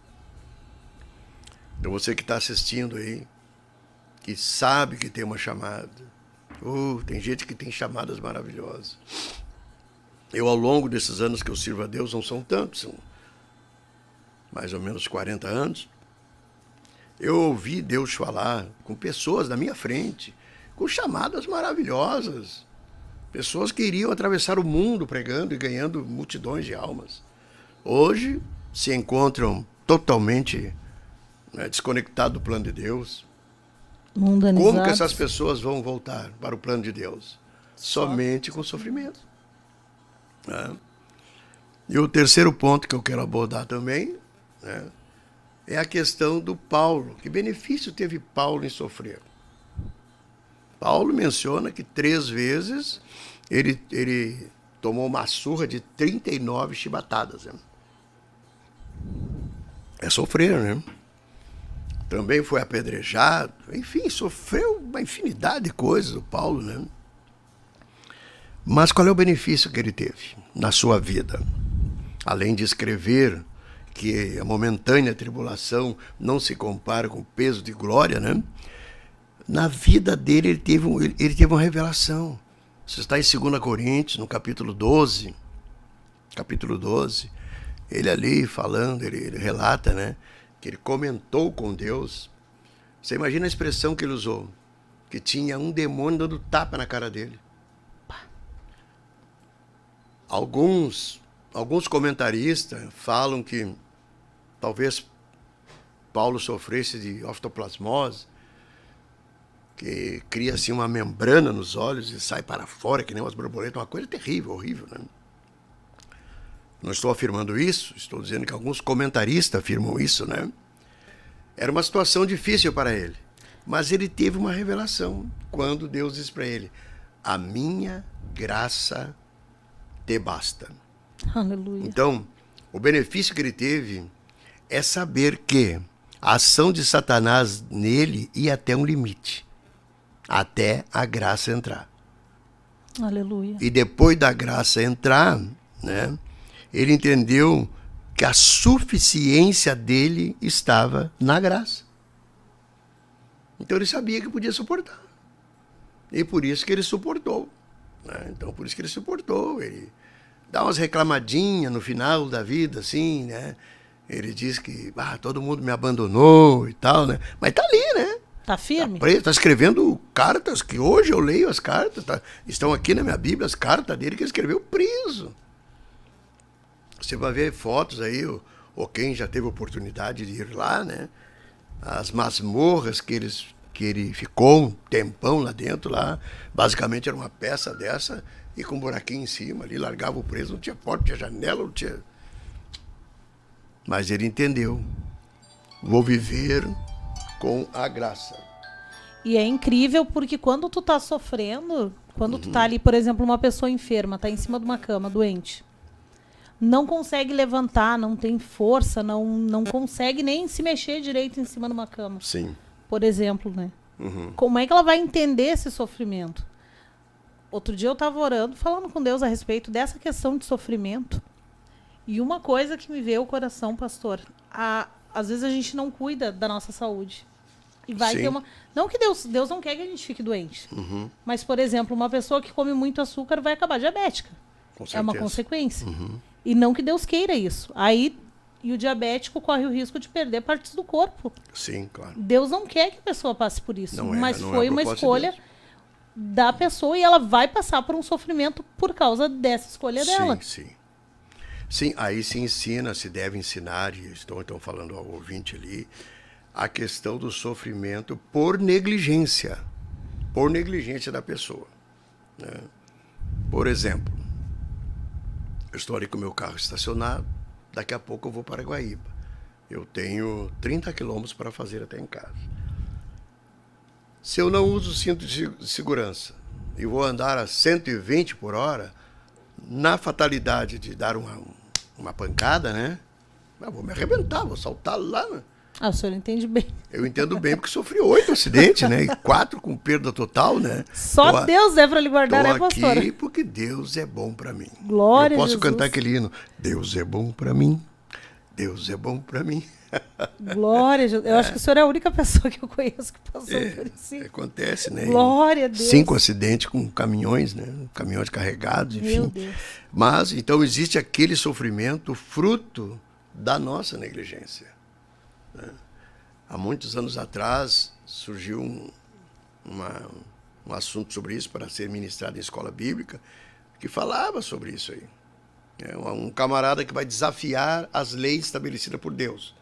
Então você que está assistindo aí, que sabe que tem uma chamada, tem gente que tem chamadas maravilhosas. Eu, ao longo desses anos que eu sirvo a Deus, não são tantos, são mais ou menos 40 anos, eu ouvi Deus falar com pessoas na minha frente, com chamadas maravilhosas. Pessoas que iriam atravessar o mundo pregando e ganhando multidões de almas. Hoje se encontram totalmente, né, desconectados do plano de Deus. Mundanizados. Como que essas pessoas vão voltar para o plano de Deus? Somente com sofrimento. Né? E o terceiro ponto que eu quero abordar também, né, é a questão do Paulo. Que benefício teve Paulo em sofrer? Paulo menciona que 3 vezes ele tomou uma surra de 39 chibatadas. Né? É sofrer, né? Também foi apedrejado, enfim, sofreu uma infinidade de coisas o Paulo, né? Mas qual é o benefício que ele teve na sua vida? Além de escrever que a momentânea tribulação não se compara com o peso de glória, né? Na vida dele ele teve uma revelação. Você está em 2 Coríntios, no capítulo 12, ele ali falando, ele relata, né, que ele comentou com Deus. Você imagina a expressão que ele usou, que tinha um demônio dando tapa na cara dele. Alguns comentaristas falam que talvez Paulo sofresse de oftoplasmose, que cria assim uma membrana nos olhos e sai para fora, que nem umas borboletas, uma coisa terrível, horrível, né? Não estou afirmando isso, estou dizendo que alguns comentaristas afirmam isso, né? Era uma situação difícil para ele, mas ele teve uma revelação quando Deus disse para ele: a minha graça te basta. Aleluia. Então, o benefício que ele teve é saber que a ação de Satanás nele ia até um limite, até a graça entrar. Aleluia. E depois da graça entrar, né, ele entendeu que a suficiência dele estava na graça. Então ele sabia que podia suportar. E por isso que ele suportou. Né? Então por isso que ele suportou. Ele dá umas reclamadinhas no final da vida, assim, né? Ele diz que todo mundo me abandonou e tal, né? Mas tá ali, né? Tá firme? Tá escrevendo cartas, que hoje eu leio as cartas, estão aqui na minha Bíblia, as cartas dele que ele escreveu preso. Você vai ver fotos aí, ou quem já teve oportunidade de ir lá, né? as masmorras que ele ficou um tempão lá dentro, lá, basicamente era uma peça dessa, e com um buraquinho em cima ali, largava o preso, não tinha porta, não tinha janela, não tinha... Mas ele entendeu. Vou viver com a graça. E é incrível porque quando tu tá sofrendo, quando tu tá ali, por exemplo, uma pessoa enferma, tá em cima de uma cama, doente, não consegue levantar, não tem força, não consegue nem se mexer direito em cima de uma cama. Sim. Por exemplo, né? Como é que ela vai entender esse sofrimento? Outro dia eu estava orando, falando com Deus a respeito dessa questão de sofrimento. E uma coisa que me veio ao coração, pastor, às vezes a gente não cuida da nossa saúde. E vai Sim. ter uma... Não que Deus não quer que a gente fique doente. Mas, por exemplo, uma pessoa que come muito açúcar vai acabar diabética. Com É uma certeza. consequência. E não que Deus queira isso. Aí, e o diabético corre o risco de perder partes do corpo. Sim, claro. Deus não quer que a pessoa passe por isso. Não é, mas não é foi a uma propósito de escolha Deus. da pessoa e ela vai passar por um sofrimento por causa dessa escolha dela. Sim, sim. Sim, aí se ensina, se deve ensinar, e estou então falando ao ouvinte ali, a questão do sofrimento por negligência da pessoa. Né? Por exemplo, eu estou ali com o meu carro estacionado, daqui a pouco eu vou para Guaíba. Eu tenho 30 quilômetros para fazer até em casa. Se eu não uso o cinto de segurança e vou andar a 120 por hora, na fatalidade de dar uma pancada, né? Eu vou me arrebentar, vou saltar lá. Né? Ah, o senhor entende bem. Eu entendo bem porque sofri 8 acidentes, né? E 4 com perda total, né? Só Deus é para lhe guardar, né, Tô pastora? aqui porque Deus é bom para mim. Glória Eu posso a Jesus. cantar aquele hino. Deus é bom para mim. Deus é bom para mim. Glória a Jesus. Eu acho que o senhor é a única pessoa que eu conheço que passou por isso. Acontece, né? Glória a Deus. 5 acidentes com caminhões, né? Caminhões carregados, enfim. Meu Deus. Mas, então, existe aquele sofrimento fruto da nossa negligência. Né? Há muitos anos atrás, surgiu um assunto sobre isso para ser ministrado em escola bíblica, que falava sobre isso aí. É um camarada que vai desafiar as leis estabelecidas por Deus.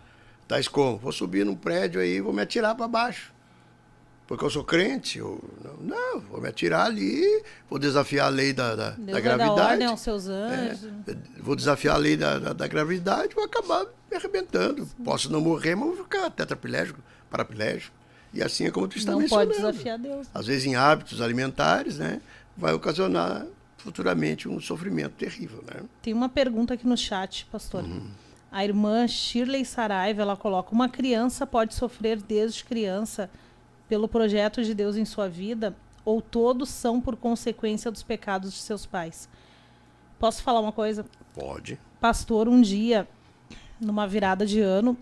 Tais como, vou subir num prédio aí e vou me atirar para baixo. Porque eu sou crente. Não, vou me atirar ali, vou desafiar a lei da Deus vai gravidade. dar ordem aos seus anjos. Vou desafiar a lei da gravidade, vou acabar me arrebentando. Posso não morrer, mas vou ficar tetraplégico, paraplégico. E assim é como tu está Não mencionando. pode desafiar Deus. Às vezes em hábitos alimentares, né, vai ocasionar futuramente um sofrimento terrível. Né? Tem uma pergunta aqui no chat, pastor. A irmã Shirley Saraiva, ela coloca: uma criança pode sofrer desde criança pelo projeto de Deus em sua vida, ou todos são por consequência dos pecados de seus pais? Posso falar uma coisa? Pode. Pastor, um dia, numa virada de ano,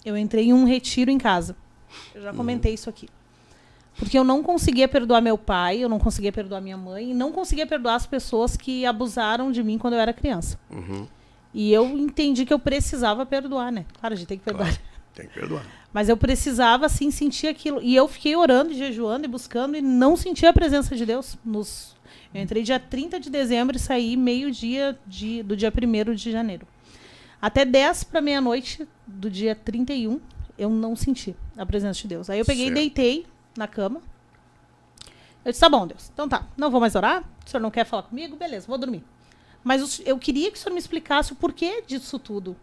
eu entrei em um retiro em casa. Eu já comentei isso aqui. Porque eu não conseguia perdoar meu pai, eu não conseguia perdoar minha mãe, e não conseguia perdoar as pessoas que abusaram de mim quando eu era criança. E eu entendi que eu precisava perdoar, né? Claro, a gente tem que perdoar. Claro, tem que perdoar. Mas eu precisava, assim, sentir aquilo. E eu fiquei orando, e jejuando e buscando e não sentia a presença de Deus. Eu entrei dia 30 de dezembro e saí meio-dia do dia 1º de janeiro. Até 10 para meia-noite do dia 31, eu não senti a presença de Deus. Aí eu peguei e deitei na cama. Eu disse: tá bom, Deus. Então tá, não vou mais orar. O senhor não quer falar comigo? Beleza, vou dormir. Mas eu queria que o senhor me explicasse o porquê disso tudo.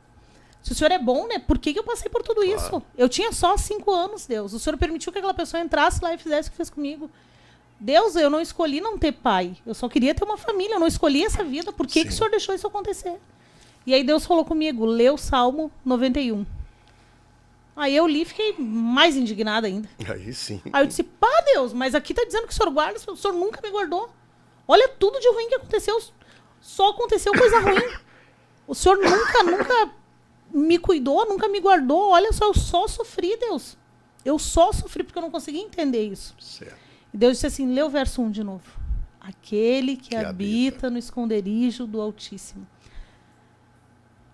Se o senhor é bom, né? Por que eu passei por tudo isso? Eu tinha só 5 anos, Deus. O senhor permitiu que aquela pessoa entrasse lá e fizesse o que fez comigo. Deus, eu não escolhi não ter pai. Eu só queria ter uma família. Eu não escolhi essa vida. Por que o senhor deixou isso acontecer? E aí Deus falou comigo: lê o Salmo 91. Aí eu li e fiquei mais indignada ainda. Aí sim. Aí eu disse: pá, Deus, mas aqui tá dizendo que o senhor guarda, o senhor nunca me guardou. Olha tudo de ruim que aconteceu. Só aconteceu coisa ruim. O senhor nunca me cuidou, nunca me guardou. Olha só, eu só sofri, Deus. Eu só sofri porque eu não conseguia entender isso. Certo. E Deus disse assim: lê o verso 1 de novo. Aquele que habita no esconderijo do Altíssimo.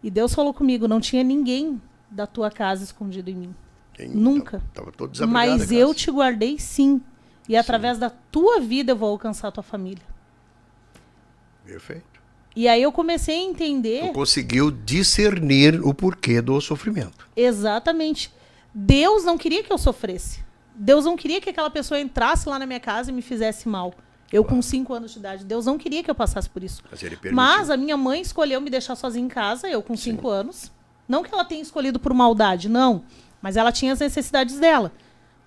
E Deus falou comigo: não tinha ninguém da tua casa escondido em mim. Nunca. Tava todo desabrigado. Mas eu te guardei, sim. E através da tua vida eu vou alcançar a tua família. Perfeito. E aí eu comecei a entender... Tu conseguiu discernir o porquê do sofrimento. Exatamente. Deus não queria que eu sofresse. Deus não queria que aquela pessoa entrasse lá na minha casa e me fizesse mal. Eu com 5 anos de idade. Deus não queria que eu passasse por isso. Mas ele permitiu. Mas a minha mãe escolheu me deixar sozinha em casa, eu com 5 anos. Não que ela tenha escolhido por maldade, não. Mas ela tinha as necessidades dela.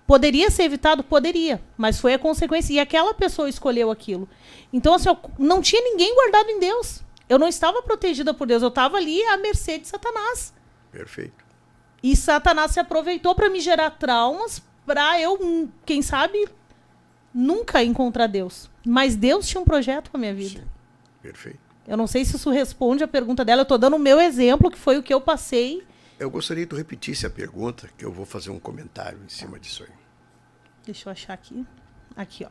Poderia ser evitado? Poderia. Mas foi a consequência. E aquela pessoa escolheu aquilo. Então, assim, não tinha ninguém guardado em Deus. Eu não estava protegida por Deus. Eu estava ali à mercê de Satanás. Perfeito. E Satanás se aproveitou para me gerar traumas, para eu, quem sabe, nunca encontrar Deus. Mas Deus tinha um projeto com a minha vida. Sim. Perfeito. Eu não sei se isso responde a pergunta dela. Eu estou dando o meu exemplo, que foi o que eu passei. Eu gostaria que tu repetisse a pergunta, que eu vou fazer um comentário em cima disso aí. Deixa eu achar aqui. Aqui, ó.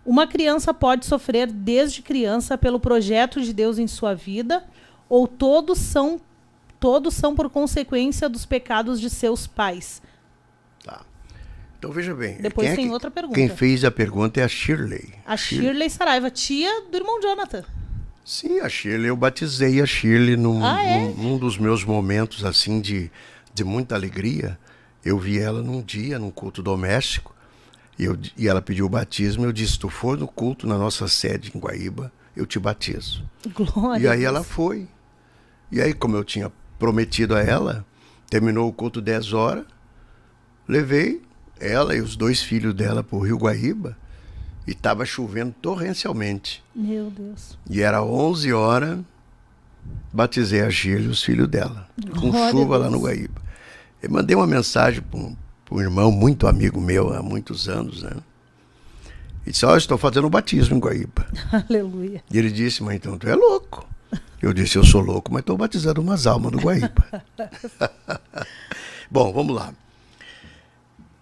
Uma criança pode sofrer desde criança pelo projeto de Deus em sua vida, ou todos são por consequência dos pecados de seus pais? Tá. Então veja bem. Depois tem outra pergunta. Quem fez a pergunta é a Shirley. A Shirley Saraiva, tia do irmão Jonathan. Sim, a Shirley, eu batizei a Shirley é? num dos meus momentos assim de muita alegria. Eu vi ela num dia, num culto doméstico, e ela pediu o batismo. Eu disse: se tu for no culto na nossa sede em Guaíba, eu te batizo. Glória E a aí Deus. ela foi. E aí, como eu tinha prometido a ela, terminou o culto 10 horas, levei ela e os 2 filhos dela para o Rio Guaíba, e estava chovendo torrencialmente. Meu Deus. E era 11 horas, batizei a Shirley e os filhos dela, com Glória a chuva lá Deus. no Guaíba. Eu mandei uma mensagem para um irmão muito amigo meu há muitos anos, né? E disse: estou fazendo um batismo em Guaíba. Aleluia. E ele disse: mas então tu é louco. Eu disse: eu sou louco, mas estou batizando umas almas do Guaíba. Bom, vamos lá.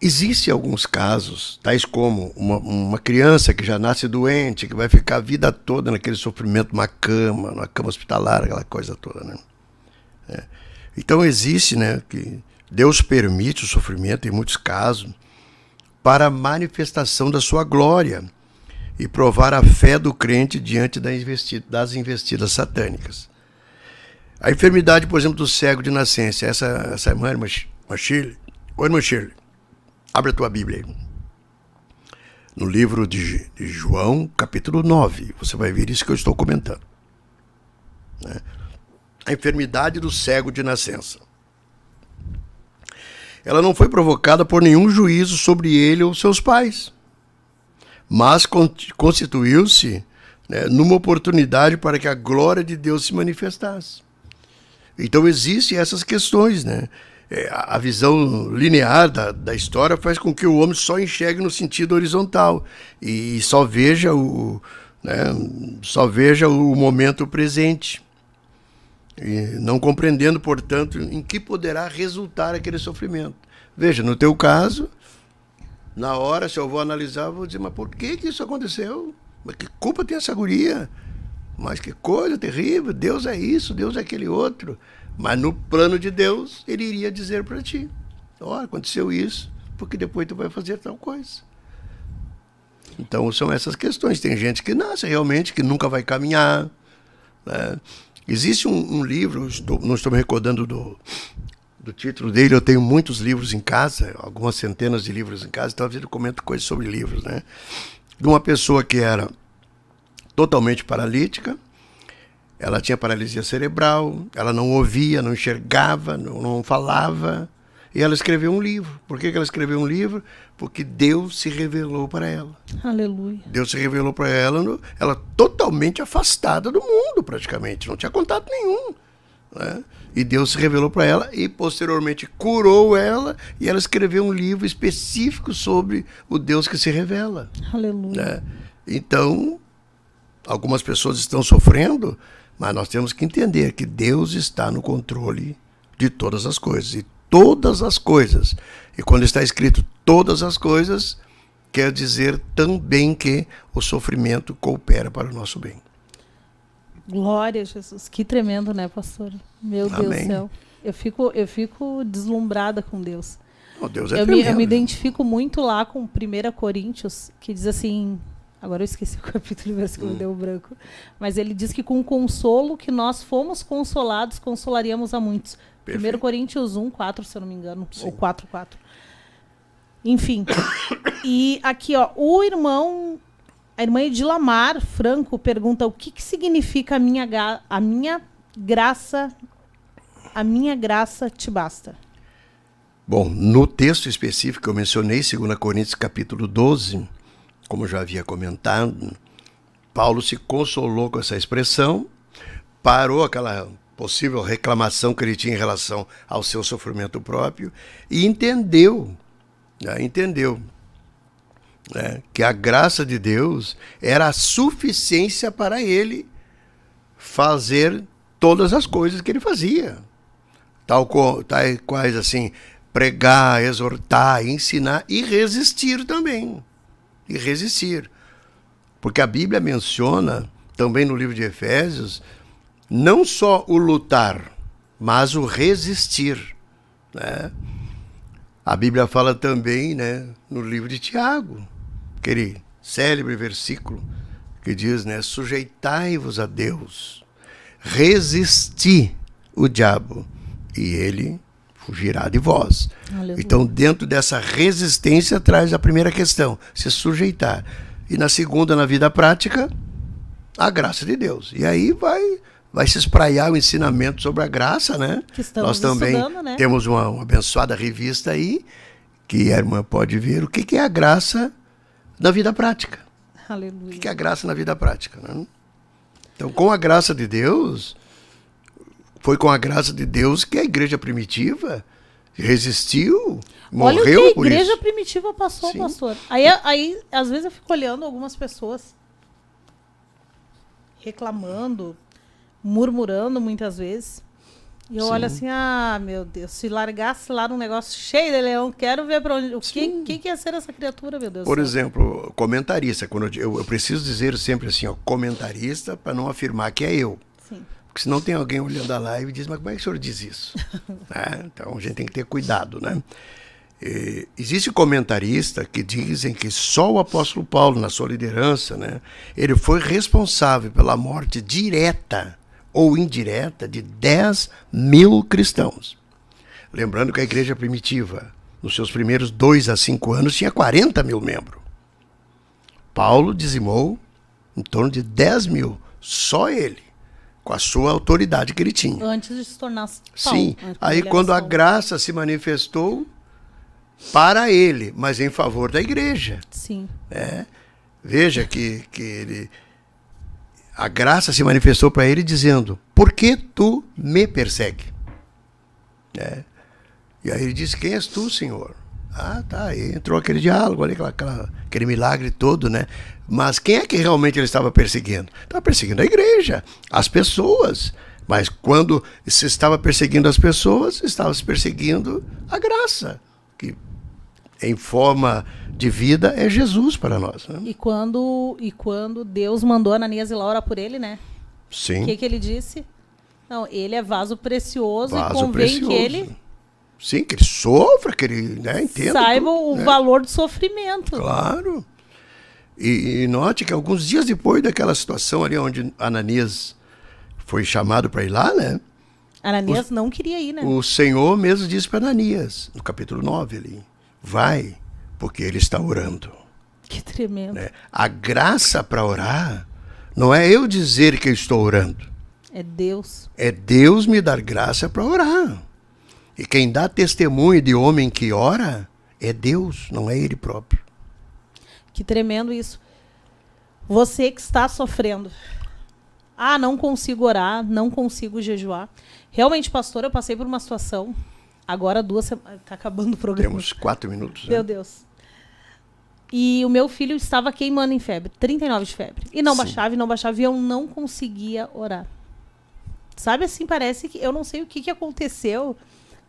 Existem alguns casos, tais como uma criança que já nasce doente, que vai ficar a vida toda naquele sofrimento, numa cama hospitalar, aquela coisa toda, né? Então existe, né, que Deus permite o sofrimento em muitos casos para a manifestação da sua glória e provar a fé do crente diante das investidas satânicas. A enfermidade, por exemplo, do cego de nascença, essa irmã Shirley, irmã Shirley, abre a tua Bíblia aí. No livro de João, capítulo 9, você vai ver isso que eu estou comentando. Né? A enfermidade do cego de nascença. Ela não foi provocada por nenhum juízo sobre ele ou seus pais, mas constituiu-se, né, numa oportunidade para que a glória de Deus se manifestasse. Então existem essas questões, né? A visão linear da história faz com que o homem só enxergue no sentido horizontal e só veja o momento presente, e não compreendendo, portanto, em que poderá resultar aquele sofrimento. Veja, no teu caso, na hora, se eu vou analisar, eu vou dizer: mas por que isso aconteceu? Mas que culpa tem essa guria? Mas que coisa terrível, Deus é isso, Deus é aquele outro. Mas no plano de Deus, ele iria dizer para ti: olha, aconteceu isso, porque depois tu vai fazer tal coisa. Então são essas questões. Tem gente que nasce realmente, que nunca vai caminhar, né? Existe um livro, não estou me recordando do título dele, eu tenho muitos livros em casa, algumas centenas de livros em casa, então às vezes eu comento coisas sobre livros, né? De uma pessoa que era totalmente paralítica. Ela tinha paralisia cerebral, ela não ouvia, não enxergava, não falava. E ela escreveu um livro. Por que ela escreveu um livro? Porque Deus se revelou para ela. Aleluia. Deus se revelou para ela, ela totalmente afastada do mundo, praticamente. Não tinha contato nenhum, né? E Deus se revelou para ela e posteriormente curou ela. E ela escreveu um livro específico sobre o Deus que se revela. Aleluia. Né? Então, algumas pessoas estão sofrendo, mas nós temos que entender que Deus está no controle de todas as coisas. E todas as coisas. E quando está escrito todas as coisas, quer dizer também que o sofrimento coopera para o nosso bem. Glória a Jesus. Que tremendo, né, pastor? Meu Amém. Deus do céu. Eu fico deslumbrada com Deus. Oh, Deus é Eu tremendo. me identifico muito lá com 1 Coríntios, que diz assim... Agora eu esqueci o capítulo e versículo, deu branco. Mas ele diz que com o consolo que nós fomos consolados, consolaríamos a muitos. Perfeito. 1 Coríntios 1, 4, se eu não me engano. Sim. Ou 4, 4. Enfim. E aqui, ó, a irmã Edilamar Franco pergunta o que significa a minha graça te basta. Bom, no texto específico que eu mencionei, 2 Coríntios capítulo 12, como já havia comentado, Paulo se consolou com essa expressão, parou aquela possível reclamação que ele tinha em relação ao seu sofrimento próprio e entendeu que a graça de Deus era a suficiência para ele fazer todas as coisas que ele fazia. Tais quais assim, pregar, exortar, ensinar e resistir também. E resistir. Porque a Bíblia menciona, também no livro de Efésios, não só o lutar, mas o resistir. Né? A Bíblia fala também, né, no livro de Tiago, aquele célebre versículo que diz, né, sujeitai-vos a Deus, resisti o diabo e ele fugirá de vós. Aleluia. Então, dentro dessa resistência, traz a primeira questão, se sujeitar. E na segunda, na vida prática, a graça de Deus. E aí vai se espraiar o ensinamento sobre a graça, né? Nós também né? Temos uma abençoada revista aí, que a irmã pode ver o que é a graça na vida prática. Aleluia. O que é a graça na vida prática, né? Então, com a graça de Deus, foi com a graça de Deus que a igreja primitiva resistiu, morreu por isso. Olha o que a igreja primitiva passou, sim, pastor. Aí, às vezes eu fico olhando algumas pessoas reclamando, murmurando muitas vezes. E eu olho assim, meu Deus, se largasse lá num negócio cheio de leão, quero ver para onde. O que ia ser essa criatura, meu Deus? Por exemplo, comentarista. Quando eu preciso dizer sempre assim, ó, comentarista, para não afirmar que é eu. Sim. Porque senão tem alguém olhando a live e diz, mas como é que o senhor diz isso? Né? Então a gente tem que ter cuidado, né? Existe comentarista que dizem que só o apóstolo Paulo, na sua liderança, né, ele foi responsável pela morte direta ou indireta de 10 mil cristãos. Lembrando que a igreja primitiva, nos seus primeiros 2 a 5 anos, tinha 40 mil membros. Paulo dizimou em torno de 10 mil, só ele, com a sua autoridade que ele tinha. Antes de se tornar Paulo. Sim, aí quando a graça se manifestou para ele, mas em favor da igreja. Sim. Veja que a graça se manifestou para ele dizendo, por que tu me persegue? E aí ele disse, quem és tu, Senhor? Ah, tá, aí entrou aquele diálogo ali, aquele milagre todo, né? Mas quem é que realmente ele estava perseguindo? Estava perseguindo a igreja, as pessoas. Mas quando se estava perseguindo as pessoas, estava se perseguindo a graça, que em forma de vida é Jesus para nós. Né? E quando Deus mandou Ananias ir lá orar por ele, né? Sim. O que ele disse? Não, ele é vaso precioso e convém que ele... Sim, que ele sofra, que ele entenda. Saiba o valor do sofrimento. Claro. E note que alguns dias depois daquela situação ali onde Ananias foi chamado para ir lá, né? Ananias não queria ir, né? O Senhor mesmo disse para Ananias, no capítulo 9 ali, vai, porque ele está orando. Que tremendo. A graça para orar não é eu dizer que eu estou orando. É Deus. É Deus me dar graça para orar. E quem dá testemunho de homem que ora é Deus, não é ele próprio. Que tremendo isso. Você que está sofrendo. Ah, não consigo orar, não consigo jejuar. Realmente, pastor, eu passei por uma situação. Agora 2 semanas. Está acabando o programa. Temos 4 minutos. Meu Deus. E o meu filho estava queimando em febre. 39 de febre. E não baixava, e não baixava. E eu não conseguia orar. Sabe assim, parece que eu não sei o que aconteceu.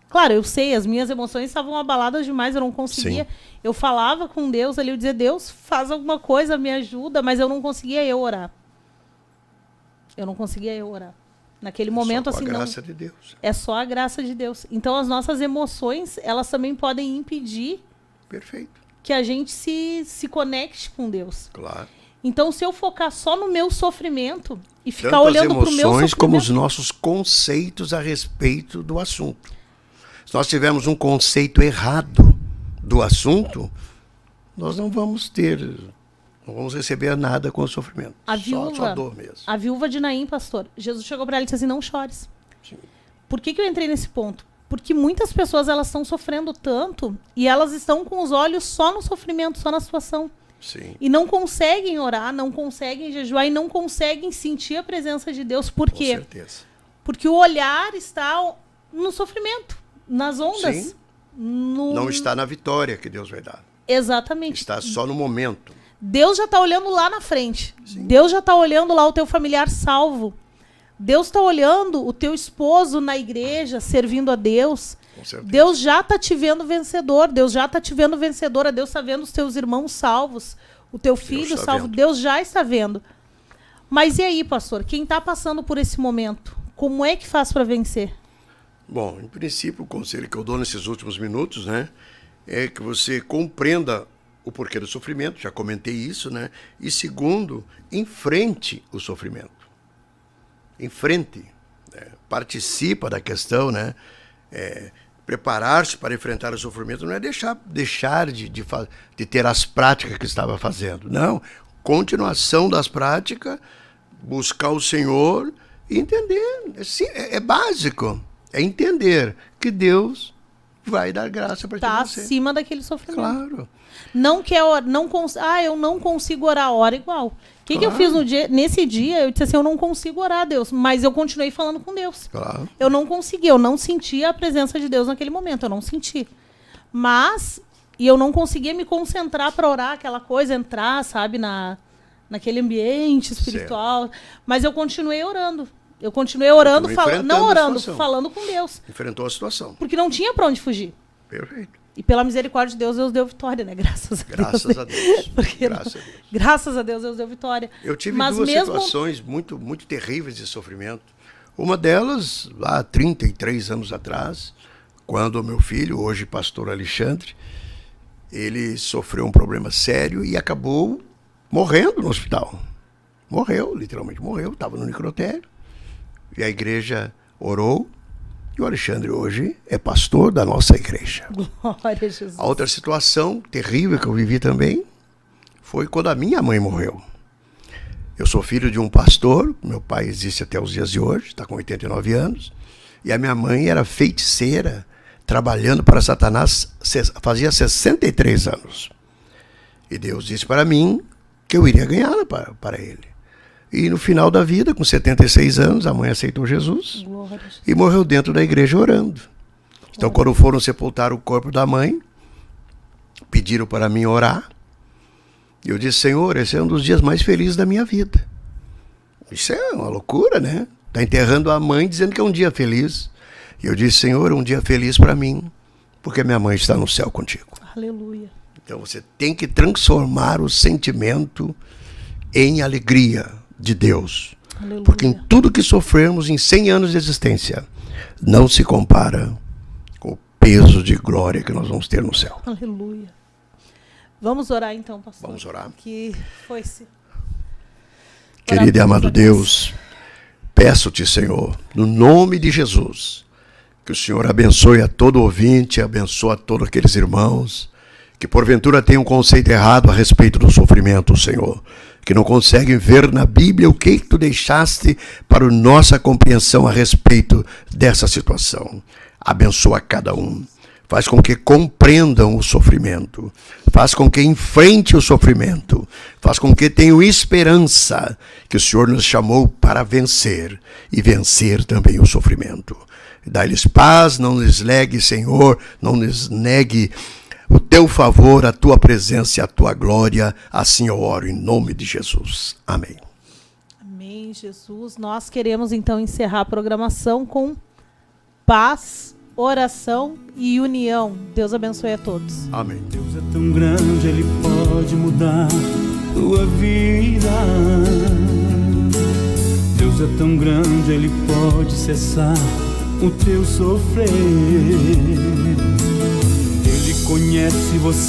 Claro, eu sei, as minhas emoções estavam abaladas demais, eu não conseguia. Sim. Eu falava com Deus ali, eu dizia, Deus, faz alguma coisa, me ajuda, mas eu não conseguia orar. Eu não conseguia orar. Naquele momento, assim, não. É só a graça de Deus. É só a graça de Deus. Então, as nossas emoções, elas também podem impedir que a gente se conecte com Deus. Claro. Então, se eu focar só no meu sofrimento e ficar olhando para o meu sofrimento... como os nossos conceitos a respeito do assunto. Se nós tivermos um conceito errado do assunto, nós não vamos receber nada com o sofrimento. Só dor mesmo. A viúva de Naim, pastor, Jesus chegou para ela e disse assim, não chores. Sim. Por que eu entrei nesse ponto? Porque muitas pessoas elas estão sofrendo tanto e elas estão com os olhos só no sofrimento, só na situação. Sim. E não conseguem orar, não conseguem jejuar e não conseguem sentir a presença de Deus. Por quê? Com certeza. Porque o olhar está no sofrimento, nas ondas. Sim. Não está na vitória que Deus vai dar. Exatamente. Está só no momento. Deus já está olhando lá na frente. Sim. Deus já está olhando lá o teu familiar salvo. Deus está olhando o teu esposo na igreja, servindo a Deus. Com certeza. Deus já está te vendo vencedor. Deus já está te vendo vencedora. Deus está vendo os teus irmãos salvos. O teu filho salvo. Vendo. Deus já está vendo. Mas e aí, pastor? Quem está passando por esse momento? Como é que faz para vencer? Bom, em princípio, o conselho que eu dou nesses últimos minutos, né, é que você compreenda o porquê do sofrimento, já comentei isso, né? E segundo, enfrente o sofrimento. Enfrente, né? Participa da questão, né? Preparar-se para enfrentar o sofrimento não é deixar de ter as práticas que estava fazendo. Não, continuação das práticas, buscar o Senhor e entender. É básico, é entender que Deus vai dar graça para Está você. acima daquele sofrimento. Claro. Não quer orar, eu não consigo orar, ora igual. O que eu fiz nesse dia? Eu disse assim, eu não consigo orar a Deus, mas eu continuei falando com Deus. Claro. Eu não consegui, eu não sentia a presença de Deus naquele momento, eu não senti. E eu não conseguia me concentrar para orar, aquela coisa, entrar, sabe, naquele ambiente espiritual. Certo. Mas eu continuei orando. Eu continuei orando, falando com Deus. Enfrentou a situação. Porque não tinha para onde fugir. Perfeito. E pela misericórdia de Deus, Deus deu vitória, né? Graças a Deus. Graças a Deus, Deus deu vitória. Eu tive duas situações muito, muito terríveis de sofrimento. Uma delas, lá 33 anos atrás, quando o meu filho, hoje pastor Alexandre, ele sofreu um problema sério e acabou morrendo no hospital. Morreu, literalmente morreu, estava no necrotério. E a igreja orou. E o Alexandre hoje é pastor da nossa igreja. Glória a Jesus. A outra situação terrível que eu vivi também foi quando a minha mãe morreu. Eu sou filho de um pastor, meu pai existe até os dias de hoje, está com 89 anos, e a minha mãe era feiticeira, trabalhando para Satanás, fazia 63 anos. E Deus disse para mim que eu iria ganhá-la para ele. E no final da vida, com 76 anos, a mãe aceitou Jesus e morreu dentro da igreja orando. Então, quando foram sepultar o corpo da mãe, pediram para mim orar. E eu disse, Senhor, esse é um dos dias mais felizes da minha vida. Isso é uma loucura, né? Está enterrando a mãe dizendo que é um dia feliz. E eu disse, Senhor, é um dia feliz para mim, porque minha mãe está no céu contigo. Aleluia. Então, você tem que transformar o sentimento em alegria de Deus. Aleluia. Porque em tudo que sofremos em 100 anos de existência, não se compara com o peso de glória que nós vamos ter no céu. Aleluia. Vamos orar então, pastor. Vamos orar. Que foi-se. Querido e amado Deus, peço-te, Senhor, no nome de Jesus, que o Senhor abençoe a todo ouvinte, abençoe a todos aqueles irmãos que porventura têm um conceito errado a respeito do sofrimento, Senhor, que não conseguem ver na Bíblia o que tu deixaste para a nossa compreensão a respeito dessa situação. Abençoa cada um. Faz com que compreendam o sofrimento. Faz com que enfrente o sofrimento. Faz com que tenham esperança que o Senhor nos chamou para vencer e vencer também o sofrimento. Dá-lhes paz, não lhes negue, Senhor, não lhes negue o teu favor, a tua presença e a tua glória. Assim eu oro em nome de Jesus. Amém. Amém, Jesus. Nós queremos então encerrar a programação com paz, oração e união. Deus abençoe a todos. Amém. Deus é tão grande, Ele pode mudar tua vida. Deus é tão grande, Ele pode cessar o teu sofrer. Ele conhece você.